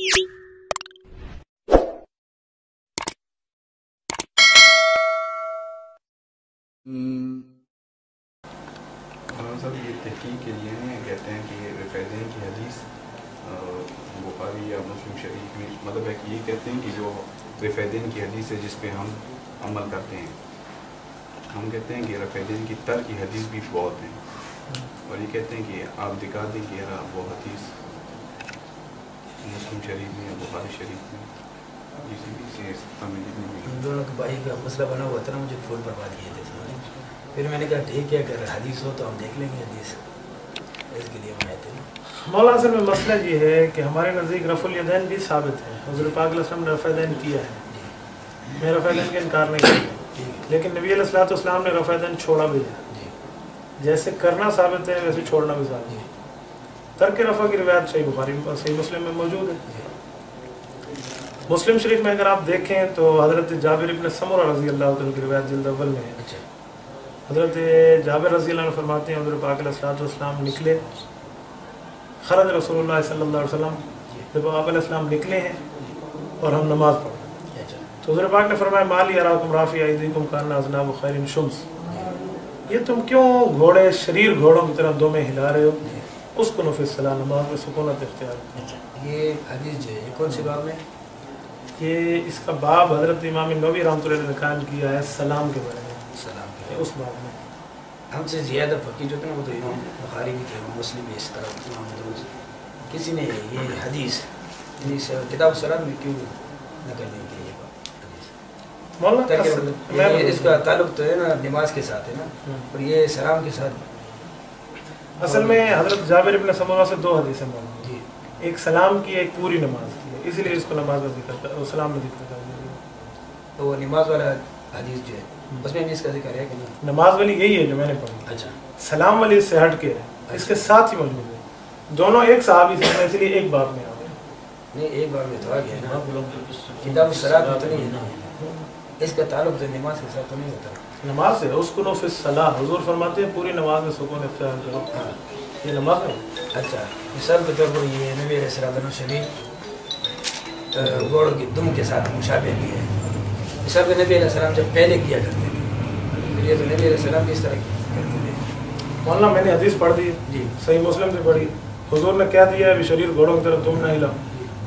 سب یہ تحقیق کے لیے ہیں، کہتے ہیں کہ رفیدین کی حدیث بخاری یا مسلم شریف میں مطلب ہے کہ یہ کہتے ہیں کہ جو رفیدین کی حدیث ہے جس پہ ہم عمل کرتے ہیں، ہم کہتے ہیں کہ رفیدین کی تر کی حدیث بھی بہت ہیں، اور یہ کہتے ہیں کہ آپ دکھا دیں کہ وہ حدیث مسلم شریف میں یا بخاری شریف میں دونوں کے بھائی کا مسئلہ بنا ہوا تھا نا، مجھے فون پر بات کیے تھے، پھر میں نے کہا ٹھیک ہے اگر حدیث ہو تو ہم دیکھ لیں گے حدیث، اس کے لیے ہم آئے تھے۔ مولانا اصل میں مسئلہ یہ ہے کہ ہمارے نزدیک رفع الیدین بھی ثابت ہے، حضور پاک علیہ السلام نے رفع الیدین کیا ہے، میں رفع الیدین کا انکار نہیں کرتا، لیکن نبی علیہ الصلوۃ والسلام نے رفع الیدین چھوڑا بھی ہے، جیسے کرنا ثابت ہے ویسے چھوڑنا بھی ثابت ہے۔ ترک رفع کی روایت صحیح بخاری صحیح مسلم میں موجود ہے۔ مسلم شریف میں اگر آپ دیکھیں تو حضرت جابر ابن سمرہ رضی اللہ عنہ کی روایت جلد اول میں ہے، حضرت جابر رضی اللہ عنہ فرماتے ہیں حضور پاک علیہ الصلوۃ والسلام نکلے، خرج رسول اللہ صلی اللہ علیہ وسلم، جب آپ علیہ السلام نکلے ہیں اور ہم نماز پڑھ، تو حضور پاک نے فرمایا مالی اراکم رافع ایدیکم کأن اذناب خیر شمس، یہ تم کیوں گھوڑے شریر گھوڑوں کی طرح دو میں ہلا رہے ہو، اس کو فی الصلاۃ نماز میں سکونت اختیار کرو۔ یہ حدیث جو ہے یہ کون سی باب میں؟ یہ اس کا باب حضرت امام نووی رحمۃ اللہ علیہ نے قائم کیا ہے سلام کے بارے میں، سلام کے اس باب میں۔ ہم سے زیادہ فقیر جو تھے نا وہ تو امام بخاری بھی تھے، مسلم بھی اس طرح، امام مدعوز، کسی نے یہ حدیث کتاب الصلاۃ میں کیوں نقل نہیں کی یہ مولانا اس کا تعلق تو ہے نا نماز کے ساتھ ہے نا، اور یہ سلام کے ساتھ۔ اصل میں حضرت جابر ابن سمرہ سے دو حدیثیں موجود ہیں، ایک سلام کی ایک پوری نماز کی ہے، اسی لیے اس کو نماز کا ذکر کرتا ہے، سلام میں ذکر کرتا ہے۔ تو وہ نماز والا حدیث جو ہے اس میں بھی اس کا ذکر ہے کہ نہیں؟ نماز والی یہی ہے جو میں نے پڑھی، اچھا، سلام والی اس سے ہٹ کے ہے، اس کے ساتھ ہی موجود ہے، دونوں ایک صحابی سے ہیں، اس لیے ایک باب میں آ گئے۔ نہیں ایک بار میں تو آ گیا نا، کتاب الصلاۃ میں تو نہیں ہے نا، اس کا تعلق تو نماز کے ساتھ تو نہیں ہوتا۔ نماز سے اسکنوا فی الصلاۃ، حضور فرماتے ہیں پوری نماز میں سکون اختیار کرو، یہ نماز ہے۔ اچھا، مثال کے طور پر یہ نبی علیہ السلام شریف گوڑوں کی دم کے ساتھ مشابہ بھی ہے، مثال کے نبی علیہ السلام جب پہلے کیا کرتے تھے، یہ تو نبی علیہ السلام کس طرح کرتے تھے؟ مولانا میں نے حدیث پڑھ دی جی، صحیح مسلم سے پڑھی، حضور نے کہہ دیا ہے شریر گھوڑوں کی طرف تم نہ ہلاؤ،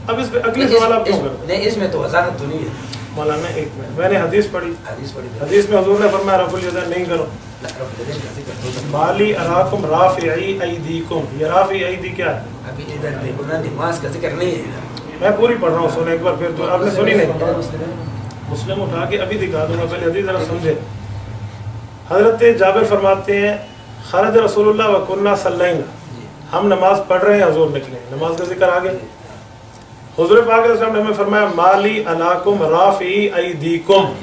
اب اس پہ اگلے سوال آپ کیوں کرتے ہیں؟ نہیں اس میں تو وضاحت تو نہیں ہے۔ مولانا ایک منٹ، میں نے حدیث پڑھی، حدیث پڑھی حدیث میں حضور نے فرمایا رفع الیدین نہیں کرو، مالی اراکم رافعی ایدیکم، یہ رافعی ایدی کیا ہے؟ ابھی ادھر دیکھو نا، نماز کا ذکر نہیں ہے، میں پوری پڑھ رہا ہوں، سنیں ایک بار پھر تو آپ نے سنی نہیں، مسلم اٹھا کے ابھی دکھا دوں گا، پہلے حدیث ذرا سمجھے۔ حضرت جابر فرماتے ہیں خرج رسول اللہ وکنا صلینا، ہم نماز پڑھ رہے ہیں حضور نکلے، نماز کا ذکر آگے، حضور پاک علیہ السلام نے ہمیں فرمایا مالی علاکم رافعی ایدیکم،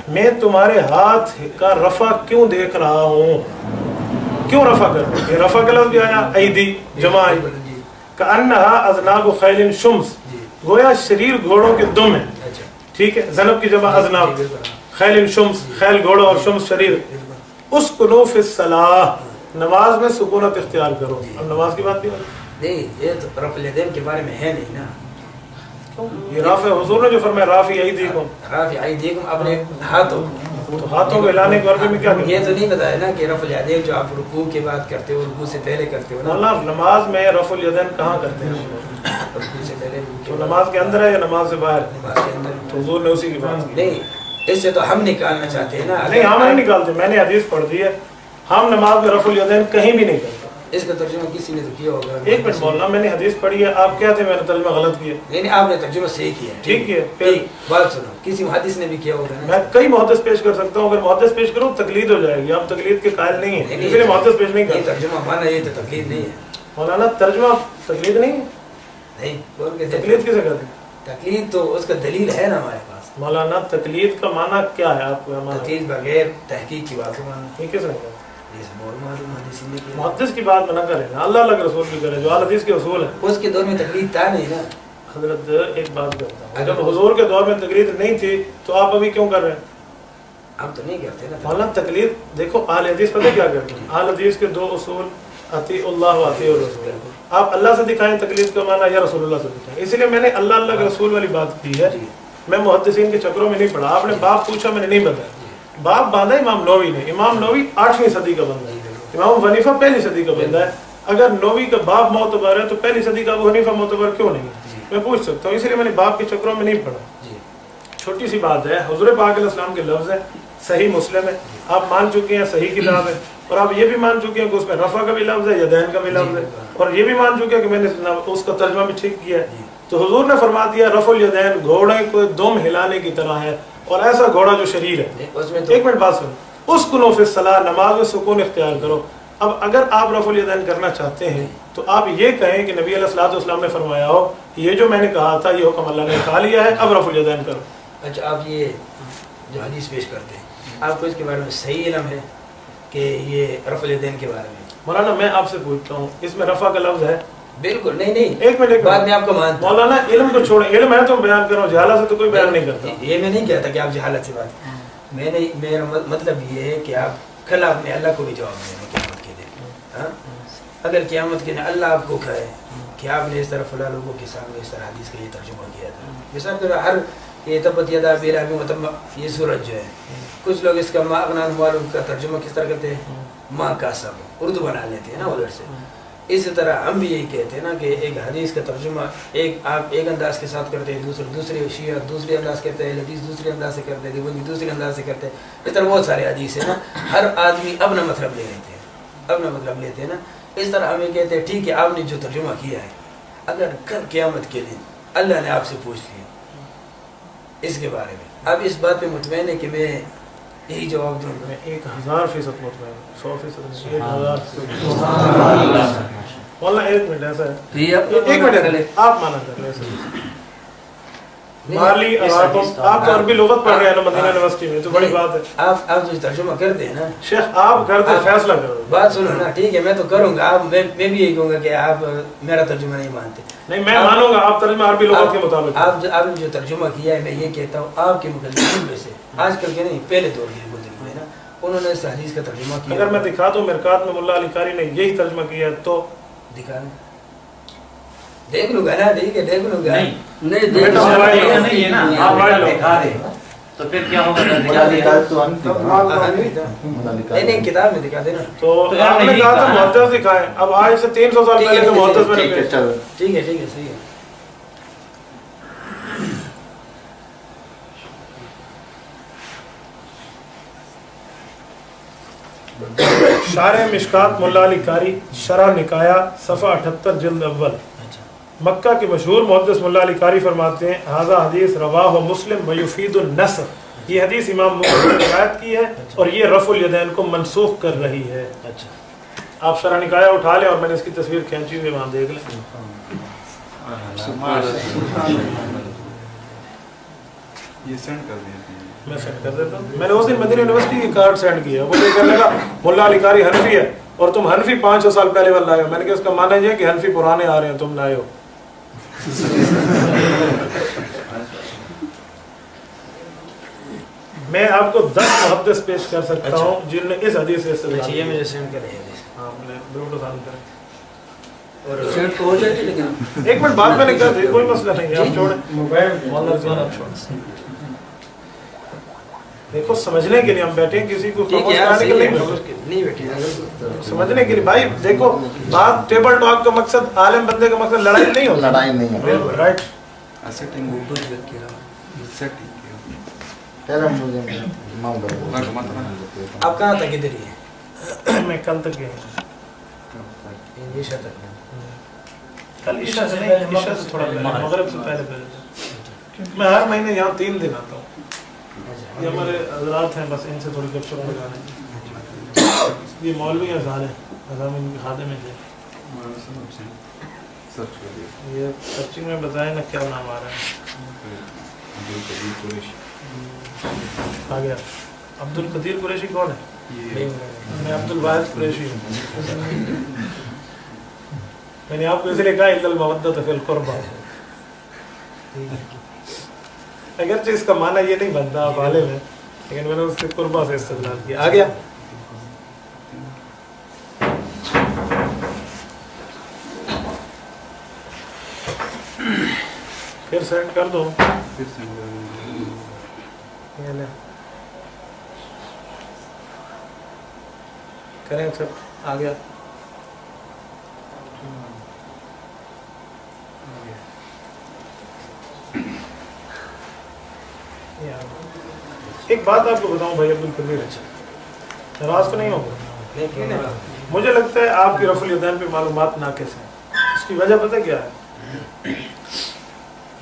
میں تمہارے ہاتھ کا رفع کیوں دیکھ رہا ہوں، کیوں رفع کر رہے ہیں؟ یہ رفع کا لفظ بھی آیا ایدی جمع کأنہا اذناب خیل شمس، گویا شریر گھوڑوں کے دم ہیں، ٹھیک ہے، ذنب کی جمع اذناب، خیل شمس خیل گھوڑوں اور شمس شریر، اسکنوا فی الصلاۃ نماز میں سکونت اختیار کرو۔ اب نماز کی بات بھی نہیں، یہ تو رفع الیدین کے بارے میں ہے نہیں نا، یہ رافع حضور نے جو فرمایا رافع ایدیکم، رافع ایدیکم اپنے ہاتھوں، تو ہاتھوں کو ہلانے کے عربی میں کیا کہتے ہیں؟ یہ تو نہیں بتایا نا کہ رفع الیدین جو آپ رکوع کے بعد کرتے ہو، رکوع سے پہلے کرتے ہو نا، اللہ نماز میں رفع الیدین کہاں کرتے ہیں؟ رکوع سے پہلے، تو نماز کے اندر ہے یا نماز سے باہر؟ نماز کے اندر۔ تو حضور نے اسی کی بات کی۔ نہیں اس سے تو ہم نکالنا چاہتے ہیں نا، نہیں ہم نہیں نکالتے، میں نے حدیث پڑھ دی ہے، ہم نماز میں رفع الیدین کہیں بھی نہیں کرتے۔ اس کا ترجمہ کسی نے تو کیا ہوگا، ایک منٹ مولانا، میں نے حدیث پڑھی ہے، آپ کہتے ہیں میں نے ترجمہ غلط کیا؟ نہیں نہیں، آپ نے ترجمہ صحیح کیا ہے، ٹھیک ہے، پھر بات سنو، کسی محدث نے بھی کیا ہوگا نا، میں کئی محدث پیش کر سکتا ہوں، اگر محدث پیش کروں تقلید ہو جائے گی، آپ تقلید کے قائل نہیں ہیں، اس لیے محدث پیش نہیں یہ کرتے۔ ترجمہ مانا، یہ تو تقلید نہیں ہے مولانا، ترجمہ تقلید نہیں ہے، نہیں، کون کہتے ہیں تقلید کسے کہتے ہیں؟ تقلید تو اس کا دلیل ہے نا ہمارے پاس، مولانا تقلید کا معنی کیا ہے آپ کو؟ تقلید بغیر تحقیق کی بات کو مانا، یہ کس نے کہا؟ یہ بہت معلوم حدیث نے کیا، محدث کی بات نہ کریں نا، اللہ کے رسول کی کریں، جو حدیث کے اصول ہیں۔ اس کے دور میں تقلید تھا نہیں نا، حضرت ایک بات کرتا ہوں، جب حضور کے دور میں تقلید نہیں تھی تو آپ ابھی کیوں کر رہے ہیں؟ ہم تو نہیں کرتے نا مولانا تقلید دیکھو، اہل حدیث پتہ کیا کرتے ہیں؟ اہل حدیث کے دو اصول، اطیع اللہ و اطیع الرسول، آپ اللہ سے دکھائیں تقلید کا معنی یا رسول اللہ سے دکھائیں. اسی لیے میں نے اللہ اللہ کے رسول والی بات کی ہے. میں محدثین کے چکروں میں نہیں پڑھا. آپ نے باپ پوچھا میں نے نہیں بتایا. باپ باندھا امام نووی نے. امام نووی 8ویں صدی کا بندہ ہے. امام حنیفہ 1 صدی کا بندہ ہے. اگر نووی کا باپ معتبر ہے تو 1 صدی کا ابو حنیفہ معتبر کیوں نہیں ہے؟ میں پوچھ سکتا ہوں. اسی لیے میں نے باپ کے چکروں میں نہیں پڑھا. چھوٹی سی بات ہے, حضور پاک علیہ السلام کے لفظ ہے, صحیح مسلم ہے, آپ مان چکے ہیں صحیح کتاب ہے, اور آپ یہ بھی مان چکے ہیں کہ اس میں رفع کا بھی لفظ ہے, یدین کا بھی لفظ ہے, اور یہ بھی مان چکے ہیں کہ میں نے اس کا ترجمہ بھی ٹھیک کیا ہے. تو حضور نے فرما دیا رفع الیدین گھوڑے کو دم ہلانے کی طرح ہے, اور ایسا گھوڑا جو شریر ہے. ایک منٹ بات سنو. اسکنوا فی الصلاۃ, نماز میں سکون اختیار کرو. اب اگر آپ رفع الیدین کرنا چاہتے ہیں تو آپ یہ کہیں کہ نبی علیہ الصلوۃ والسلام نے فرمایا ہو یہ جو میں نے کہا تھا یہ حکم اللہ نے اٹھا لیا ہے, اب رفع الیدین کرو. اچھا, آپ یہ جو حدیث پیش کرتے ہیں آپ کو اس کے بارے میں صحیح علم ہے کہ یہ رفع الیدین کے بارے میں؟ مولانا میں آپ سے پوچھتا ہوں, اس میں رفع کا لفظ ہے؟ بالکل نہیں. ایک منٹ بات میں آپ کو مانتا ہوں. مولانا علم کو چھوڑیں, علم ہے تو بیان کرو, جہالت سے تو کوئی بیان نہیں کرتا. یہ میں نہیں کہتا کہ آپ جہالت سے بات, میرا مطلب یہ ہے کہ آپ کل آپ نے اللہ کو بھی جواب دینا قیامت کے دن. اگر قیامت کے دن اللہ آپ کو کہے کہ آپ نے اس طرح فلاں لوگوں کے سامنے اس طرح حدیث کا یہ ترجمہ کیا تھا, مثال کے ہر یہ تبت یدا ابی لہب وتب, یہ سورج جو ہے کچھ لوگ اس کا ما اغنی عنہ مالہ کا ترجمہ کس طرح کرتے ہیں, ماں کا سب اردو بنا لیتے ہیں نا ادھر سے. اسی طرح ہم بھی یہی کہتے ہیں نا کہ ایک حدیث کا ترجمہ آپ ایک انداز کے ساتھ کرتے ہیں, دوسرے شیعہ دوسرے انداز کرتے ہیں, حدیث دوسرے انداز سے کرتے ہیں, دیوبندی دوسرے انداز سے کرتے ہیں. اس طرح بہت سارے حدیث ہیں نا, ہر آدمی اپنا مطلب لے لیتے ہیں, اپنا مطلب لیتے ہیں نا. اس طرح ہم یہ کہتے ہیں ٹھیک ہے آپ نے جو ترجمہ کیا ہے, اگر کل قیامت کے دن اللہ نے آپ سے پوچھ لیا اس کے بارے میں, اب اس بات پہ مطمئن ہے کہ میں یہی جواب دوں گا؟ میں 1000% مطمئن, 100%, 1000%. مولانا ایک منٹ ایسا ہے, ایک منٹ آپ مانا کر لیں. مالی آپ تو عربی لغت پڑھ رہے ہیں نا مدینہ یونیورسٹی میں, تو بڑی بات ہے. آپ جو ترجمہ کر دیں نا شیخ, آپ کر دیں, فیصلہ کرو. بات سنو نا, ٹھیک ہے میں تو کروں گا, میں بھی یہی کہوں گا کہ آپ میرا ترجمہ نہیں مانتے. نہیں, میں مانوں گا آپ ترجمہ عربی لغت کے مطابق. آپ نے جو ترجمہ کیا ہے, میں یہ کہتا ہوں آپ کے مقلدین میں سے, آج کل کے نہیں پہلے دور کے مقلدین ہیں نا, انہوں نے اس حدیث کا ترجمہ کیا. اگر میں دکھا دوں مرکات میں ملا علی قاری نے یہی ترجمہ کیا تو دکھا دیں, دیکھ لوں گا نا. ٹھیک ہے دیکھ لوں گا. تو پھر کیا ہوگا؟ نہیں کتاب میں دکھا دینا. تو آپ نے کہا تھا محدث دکھائیں, اب آج سے 300 سال پہلے کے محدث میں ٹھیک ہے صحیح ہے. شارح مشکات ملا علی قاری, شرح نکایا, صفحہ 78, جلد اول. مکہ کے مشہور محدث ملا علی قاری فرماتے ہیں ھذا حدیث رواہ مسلم ویفید النصر, یہ حدیث امام مسلم نے روایت کی ہے اور یہ رفع الیدین کو منسوخ کر رہی ہے. آپ شرح نکایا اٹھا لیں, اور میں نے اس کی تصویر کھینچی ہوئی وہاں دیکھ لیں. یہ سینڈ کر دیں, میں سینڈ کر دیتا ہوں. میں نے اس دن مدینہ یونیورسٹی کی کارڈ سینڈ کیا, وہ یہ کرنے لگا ملا علی قاری حنفی ہے اور تم حنفی 500 سال پہلے والا لائے ہو. میں نے کہا اس کا معنی یہ ہے کہ حنفی پرانے آ رہے ہیں, تم لائے ہو. میں آپ کو 10 محدث پیش کر سکتا ہوں جن نے اس حدیث سے استدلال کیا. یہ مجھے سینڈ کریں حدیث. ہاں میں ضرور سینڈ کریں. اور سینڈ تو ہو جائے گی, لیکن ایک منٹ بعد میں نے کہا کوئی مسئلہ نہیں ہے, آپ چھوڑیں مولانا رضوان, آپ چھوڑیں. دیکھو سمجھنے کے لیے ہم بیٹھے ہیں, کسی کو خاموش کرانے کے لیے نہیں بیٹھے, سمجھنے کے لیے. بھائی دیکھو بات ٹیبل ٹاک کا مقصد, عالم بندے کا مقصد لڑائی نہیں ہوتی. لڑائی نہیں ہے. رائٹ. آپ کہاں تک ادھر ہی ہیں؟ میں کل تک گیا, عشاء تک. کل عشاء سے نہیں, عشاء سے تھوڑا پہلے, مغرب سے پہلے. میں ہر مہینے یہاں 3 دن آتا ہوں. یہ ہمارے حضرات ہیں, بس ان سے تھوڑی گپ شپ لگانے. یہ مولوی اذان ہے, اذان ان کے خادم میں تھے. یہ سرچنگ میں بتائیں نا کیا نام آ رہا ہے. آ گیا. عبد القدیر قریشی کون ہے؟ میں عبد الواحد قریشی ہوں. میں نے آپ کو اس لیے کہا الا المودۃ فی القربہ. اگرچہ اس کا معنی یہ نہیں بنتا آپ عالم ہیں, لیکن میں نے اس کے قربہ سے استدلال کیا. آ گیا. پھر سینڈ کر دو. پھر سینڈ کر دو. یہ لیں کریں ایکسیپٹ. آ گیا. ایک بات آپ کو بتاؤں بھائی عبدالقدیر، ناراض تو نہیں ہوگا؟ مجھے لگتا ہے آپ کی رفع الیدین پہ معلومات ناقص ہیں. اس کی وجہ پتہ کیا ہے؟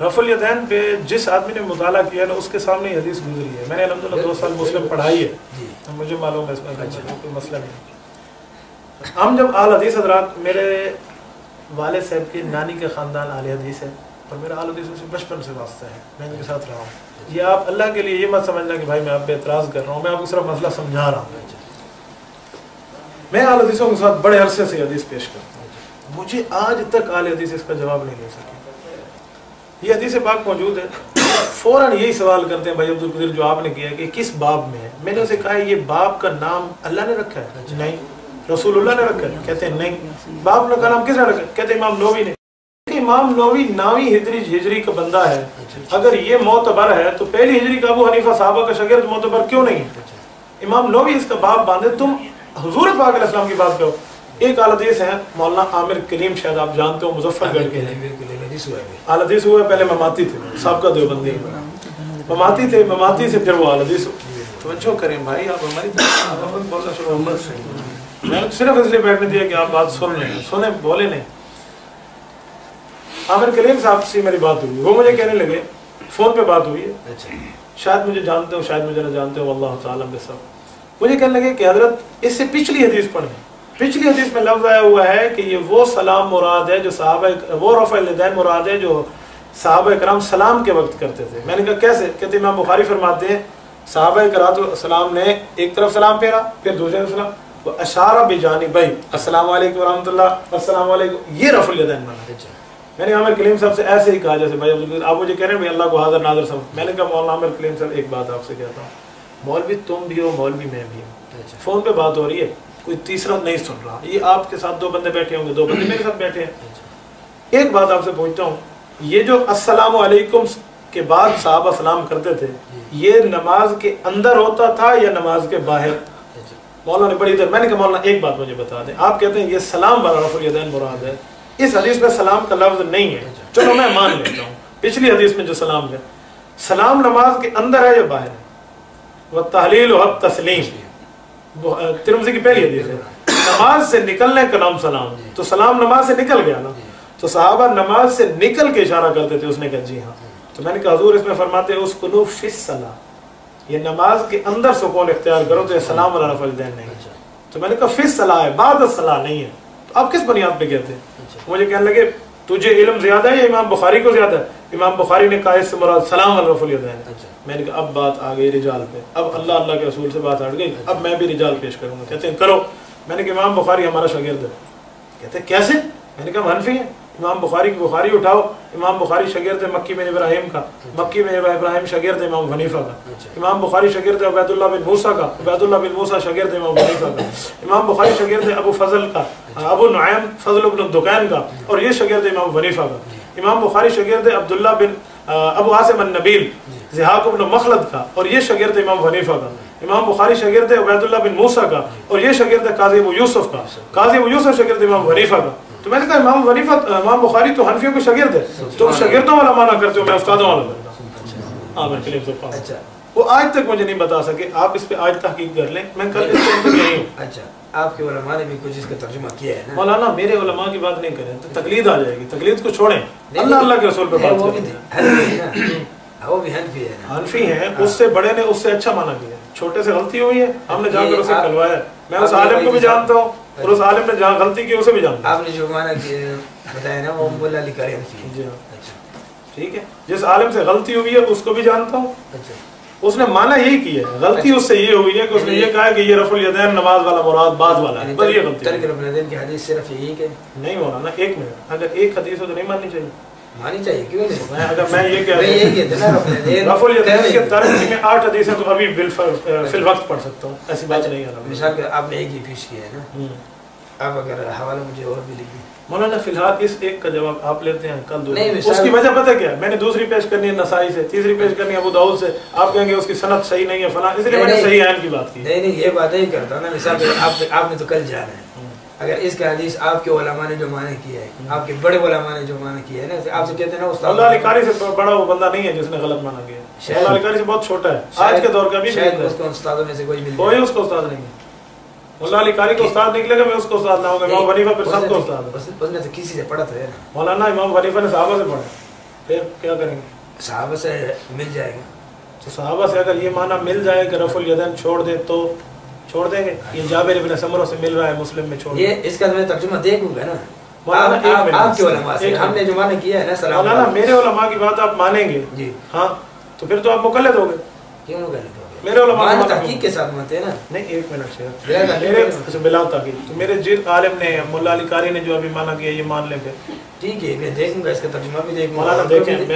رفع الیدین پہ جس آدمی نے مطالعہ کیا نا اس کے سامنے یہ حدیث گزری ہے. میں نے الحمدللہ 2 سال مسلم پڑھائی ہے، مجھے معلوم ہے اس میں کوئی مسئلہ نہیں. ہم جب اہل حدیث حضرات، میرے والد صاحب کی نانی کے خاندان اہل حدیث ہے اور میرا اہل حدیث سے بچپن سے واسطہ ہے، میں ان کے ساتھ رہا ہوں. یہ آپ اللہ کے لیے یہ مت سمجھنا کہ بھائی میں آپ پہ اعتراض کر رہا ہوں، میں آپ کو صرف مسئلہ سمجھا رہا ہوں. میں اہل حدیثوں کے ساتھ بڑے عرصے سے حدیث پیش کرتا ہوں، مجھے آج تک اہل حدیث اس کا جواب نہیں دے سکے. یہ حدیث پاک موجود ہے، فوراً یہی سوال کرتے ہیں بھائی عبدالقدیر جو آپ نے کیا کہ کس باب میں ہے. میں نے اسے کہا یہ باب کا نام اللہ نے رکھا ہے؟ نہیں. رسول اللہ نے رکھا ہے؟ کہتے ہیں نہیں. باب کا نام کس نے رکھا ہے؟ کہتے ہیں امام نووی نے. امام نووی 9ویں ہجری کا بندہ ہے. اگر یہ معتبر ہے تو پہلی ہجری کا ابو حنیفہ صحابہ کا شاگرد معتبر کیوں نہیں ہے؟ امام نووی اس کا باب باندھے. تم حضور پاک علیہ السلام کی بات کرو. ایک اہل حدیث ہے مولانا عامر کلیم، شاید آپ جانتے ہو، مظفر گڑھ کے اہل حدیث ہوئے. پہلے مماتی تھے، سابقہ دیوبندی مماتی تھے، مماتی سے پھر وہ اہل حدیث. توجہ کریں بھائی، آپ ہماری میں صرف اس لیے بیٹھنے دیا کہ آپ بات سن رہے ہیں، سنیں بولے نہیں. عامر کلیم صاحب سے میری بات ہوئی، وہ مجھے کہنے لگے، فون پہ بات ہوئی ہے، شاید مجھے جانتے ہو شاید مجھے نہ جانتے ہو، اللہ تعالیٰ بے. مجھے کہنے لگے کہ حضرت اس سے پچھلی حدیث پڑھیں. پچھلی حدیث میں لفظ آیا ہوا ہے کہ یہ وہ سلام مراد ہے جو صحابہ، وہ رفع الیدین مراد ہے جو صحابہ کرام سلام کے وقت کرتے تھے. میں نے کہا کیسے؟ کہتے امام بخاری فرماتے ہیں صحابہ کرام سلام نے ایک طرف سلام پھیرا، پھر دوسرے طرف سلام، وہ اشارہ بجانبی السلام علیکم ورحمۃ اللہ، السلام علیکم، یہ رفع الیدین مانا. میں نے عامر کلیم صاحب سے ایسے ہی کہا جیسے بھائی آپ مجھے کہہ رہے ہیں بھائی اللہ کو حاضر ناظر سمجھ. میں نے کہا مولانا عامر کلیم صاحب ایک بات آپ سے کہتا ہوں، مولوی تم بھی ہو، مولوی میں بھی ہوں. فون پہ بات ہو رہی ہے، کوئی تیسرا نہیں سن رہا. یہ آپ کے ساتھ 2 بندے بیٹھے ہوں گے، 2 بندے میرے ساتھ بیٹھے ہیں. ایک بات آپ سے پوچھتا ہوں، یہ جو السلام علیکم کے بعد صحابہ سلام کرتے تھے، یہ نماز کے اندر ہوتا تھا یا نماز کے باہر؟ مولانا نے بڑی دیر. میں نے کہا مولانا ایک بات مجھے بتا دیں، آپ کہتے ہیں یہ سلام والا رفع الیدین مراد ہے، اس حدیث میں سلام کا لفظ نہیں ہے. چلو میں مان لیتا ہوں، پچھلی حدیث میں جو سلام ہے، سلام نماز کے اندر ہے یا باہر ہے؟ وَالتَّحْلِيلُ وَالتَّسْلِيمُ، ترمذی کی پہلی حدیث ہے. نماز سے نکلنے کا نام سلام، تو سلام نماز سے نکل گیا نا. تو صحابہ نماز سے نکل کے اشارہ کرتے تھے. اس نے کہا جی ہاں. تو میں نے کہا حضور اس میں فرماتے ہیں اسکنوا فی الصلاۃ، یہ نماز کے اندر سکون اختیار کرو، تو یہ سلام والا رفع الیدین نہیں. تو میں نے کہا فی الصلاۃ ہے، بعد الصلاۃ نہیں ہے. تو آپ کس بنیاد پہ کہتے ہیں؟ مجھے کہنے لگے تجھے علم زیادہ ہے یا امام بخاری کو زیادہ ہے؟ امام بخاری نے کہا اس سے مراد سلام والا رفع الیدین. میں نے کہا اب بات آ گئی رجال پہ، اب اللہ کے رسول سے بات ہٹ گئی، اب میں بھی رجال پیش کروں گا. کہتے ہیں کرو. میں نے کہا امام بخاری ہمارا شاگرد ہے. کہتے ہیں کیسے؟ میں نے کہا ہم حنفی ہیں. امام بخاری کی بخاری اٹھاؤ. امام بخاری شاگرد ہے مکی بن ابراہیم کا، مکی بن ابراہیم شاگرد ہے امام حنیفہ کا. امام بخاری شاگرد ہے عبید اللہ بن موسیٰ کا، عبید اللہ بن موسیٰ شاگرد ہے امام حنیفہ کا. امام بخاری شاگرد ہے ابو فضل کا، ابو نعیم فضل بن دکین کا، اور یہ شاگرد ہے امام حنیفہ کا. امام بخاری شاگرد ہے عبداللہ بن ابو عاصم النبیل ضحاک بن مخلد کا، اور یہ شاگرد ہے امام حنیفہ کا. امام بخاری شاگرد ہے عبید اللہ بن موسیٰ کا، اور یہ شاگرد ہے قاضی ابو یوسف کا. قاضی ابو یوسف شاگرد امام حنیفہ کا. تو میں نے کہا امام بخاری تو حنفیوں کے شاگرد ہے، تم شاگردوں والا مانا کرتے ہو، میں استادوں والا کرتا ہوں. وہ آج تک مجھے نہیں بتا سکے. آپ اس پہ آج تحقیق کر لیں، میں کل اس کے اندر نہیں ہوں. اچھا آپ کے علماء نے بھی کچھ اس کا ترجمہ کیا ہے نا؟ مولانا میرے علماء کی بات نہیں کریں تو تقلید آ جائے گی. تقلید کو چھوڑیں، اللہ کے رسول پہ بات کریں. وہ بھی حنفی ہے، حنفی ہیں، اس سے بڑے نے اس سے اچھا مانا کیا. چھوٹے سے غلطی ہوئی ہے، ہم نے جا کر اسے کھلوایا. میں اس عالم کو بھی جانتا ہوں اور اس عالم نے جہاں غلطی کی اسے بھی جانتا ہوں. آپ نے جو مانا بتایا نا وہ مولا علی قاری حنفی ہے. جی ہاں ٹھیک ہے. جس عالم سے غلطی ہوئی ہے اس کو بھی جانتا ہوں. اس نے مانا یہی کی ہے، غلطی اس سے یہ ہوئی ہے کہ اس نے یہ کہا کہ یہ رفع الیدین نماز والا مراد بعض والا ہے، بس یہ غلطی ہے. ترک رفع الیدین کی حدیث صرف یہی کہ نہیں مولانا ایک منٹ، اگر ایک حدیث ہو تو نہیں ماننی چاہیے. مانی چاہیے، کیوں نہیں؟ اگر میں یہ کہہ رہا ہوں رفع الیدین کے ترک میں 8 حدیثیں تو ابھی فی الوقت پڑھ سکتا ہوں، ایسی بات نہیں ہے. مثال کہ آپ نے ایک ہی پیش کیا ہے نا، آپ اگر حوالہ مجھے اور بھی لکھیں. مولانا فی الحال اس ایک کا جواب آپ لیتے ہیں، کل نہیں، اس کی وجہ پتہ کیا ہے؟ میں نے دوسری پیش کرنی ہے نسائی سے، تیسری پیش کرنی ہے ابو داؤد سے، آپ کہیں گے اس کی سند صحیح نہیں ہے فلاں، اس لیے میں نے صحیح عین کی بات کی۔ نہیں یہ بات نہیں کرتا ہوں نا، مثال آپ نے تو کل جانا ہے، اگر اس کا حدیث آپ کے علماء نے جو معنی کیا ہے، آپ کے بڑے علماء نے جو معنی کیا ہے نا، آپ سے کہتے ہیں نا استاد مولا علی قاری سے بڑا وہ بندہ نہیں ہے جس نے غلط مانا کیا ہے، مولا علی قاری سے بہت چھوٹا ہے، آج کے دور کا بھی شاید اس کو استادوں میں سے کوئی مل کوئی اس کو استاد نہیں ہے۔ مولا علی قاری کو استاد نکلے گا، میں اس کو استاد نہ ہوگا، امام حنیفہ پھر سب کو استاد ہے۔ اس میں تو کسی سے پڑھا تو ہے نا، مولانا امام حنیفہ نے صحابہ سے پڑھا، پھر کیا کریں گے؟ صحابہ سے مل جائے گا، تو صحابہ سے اگر یہ معنی مل جائے کہ رفع الیدین چھوڑ دے تو چھوڑ دیں گے؟ یہ جابر بن سمرہ سے مل رہا ہے، مسلم میں چھوڑ دیں۔ یہ اس کا میں ترجمہ دیکھوں گا نا، مولانا آپ کے علماء سے ہم نے جو معنی کیا ہے نا، سلام مولانا میرے علماء کی بات آپ مانیں گے جی ہاں، تو پھر تو آپ مقلد ہو گئے۔ کیوں غلط ہو میرے علماء گیا؟ کی تحقیق کے ساتھ مانتے ہیں نا، نہیں ایک منٹ شیخ، بلا تحقیق میرے اچھا بلا تحقیق، تو میرے جن عالم نے مولا علی قاری نے جو ابھی مانا کیا یہ مان لیں گے؟ ٹھیک ہے میں دیکھوں گا، اس کا ترجمہ بھی دیکھوں گا۔ مولانا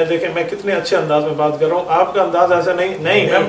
دیکھیں میں کتنے اچھے انداز میں بات کر رہا ہوں، آپ کا انداز ایسا نہیں میں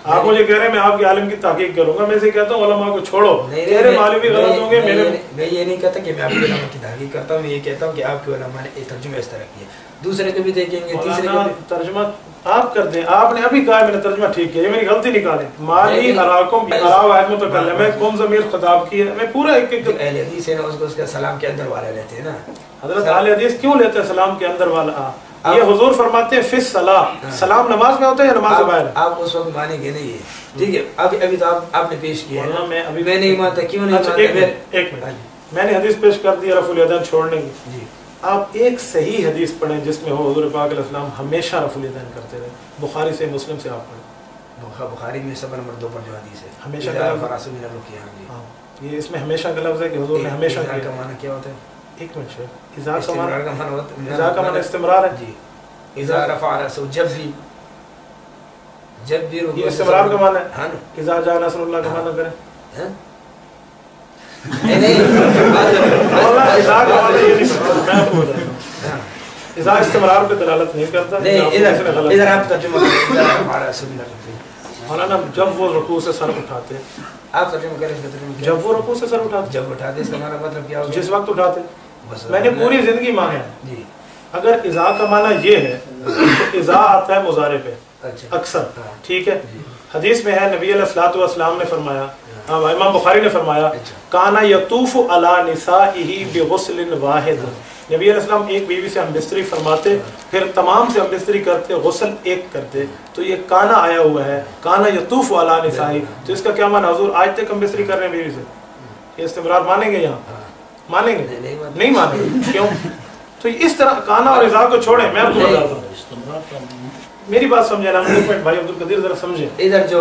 آپ مجھے کہہ رہے ہیں میں آپ کے عالم کی تحقیق کروں گا، میں سے کہتا ہوں علماء کو چھوڑو، تیرے معلوم بھی غلط ہوں گے میرے۔ میں یہ نہیں کہتا کہ میں آپ کے علماء کی تحقیق کرتا ہوں، میں یہ کہتا ہوں کہ آپ کے علماء نے ترجمہ اس طرح کیا، دوسرے کو بھی دیکھیں گے، تیسرے کو بھی۔ ترجمہ آپ کر دیں، آپ نے ابھی کہا میں نے ترجمہ ٹھیک کیا، یہ میری غلطی نکالیں۔ مالی اراکم اراو آیت متکلم ہے، کون ضمیر خطاب کی ہے، میں پورا ایک ایک اہل حدیث ہے نا، اس کو اس کا سلام کے اندر والے لیتے ہیں نا۔ حضرت اہل حدیث کیوں لیتے ہیں سلام کے اندر والا؟ یہ حضور فرماتے ہیں فی الصلاۃ، سلام نماز میں ہوتا ہے یا نماز سے باہر؟ آپ اس وقت مانیں گے نہیں ہے، ٹھیک ہے، ابھی تو آپ نے پیش کیا ہے، میں نہیں مانتا، کیوں نہیں مانتا؟ ایک منٹ، میں نے حدیث پیش کر دی رفع الیدین چھوڑنے کی، جی آپ ایک صحیح حدیث پڑھیں جس میں ہو حضور پاک علیہ السلام ہمیشہ رفع الیدین کرتے رہے، بخاری سے مسلم سے آپ پڑھیں۔ بخاری میں سبر نمبر 2 پر جو حدیث ہے، ہمیشہ جی یہ اس میں ہمیشہ کا لفظ ہے کہ حضور نے ہمیشہ کا معنی کیا ہوتا ہے؟ ایک منٹ شیخ، اذا استمرار کا معنی ہوتا ہے، اذا کا معنی استمرار ہے جی، اذا رفع رأسه جب بھی یہ استمرار کا معنی ہے، ہاں اذا جاء نصر اللہ کا معنی کریں۔ اذا کا معنی یہ نہیں پڑھتا، میں آپ کو بتاتا ہوں، اذا استمرار پہ دلالت نہیں کرتا۔ ادھر آپ ترجمہ کریں، مولانا جب وہ رکوع سے سر اٹھاتے، آپ ترجمہ کریں، اس کا ترجمہ کیا؟ جب وہ رکوع سے سر اٹھاتے، جب اٹھاتے، اس کا معنی مطلب کیا ہوگا؟ جس وقت اٹھاتے، بس میں نے پوری زندگی مانا ہے۔ جی اگر اذا کا معنی یہ ہے تو اذا آتا ہے مضارع پہ اچھا اکثر، ٹھیک ہے، حدیث میں ہے نبی علیہ الصلوۃ والسلام نے فرمایا، امام بخاری نے فرمایا، کانا یطوف علی نسائہ بغسل واحد، نبی علیہ السلام ایک بیوی سے ہم بستری فرماتے، پھر تمام سے ہم بستری کرتے، غسل ایک کرتے، تو یہ کانا آیا ہوا ہے، کانا یطوف علی نسائہ، تو اس کا کیا معنی؟ حضور آج تک ہم بستری کر رہے ہیں بیوی سے، یہ استمرار مانیں گے؟ یہاں مانیں گے؟ نہیں مانیں گے، کیوں؟ تو اس طرح کانا اور اذا کو چھوڑیں، میں آپ کو بتاتا ہوں، میری بات سمجھے نا، بھائی عبدالقدیر ذرا سمجھے، ادھر جو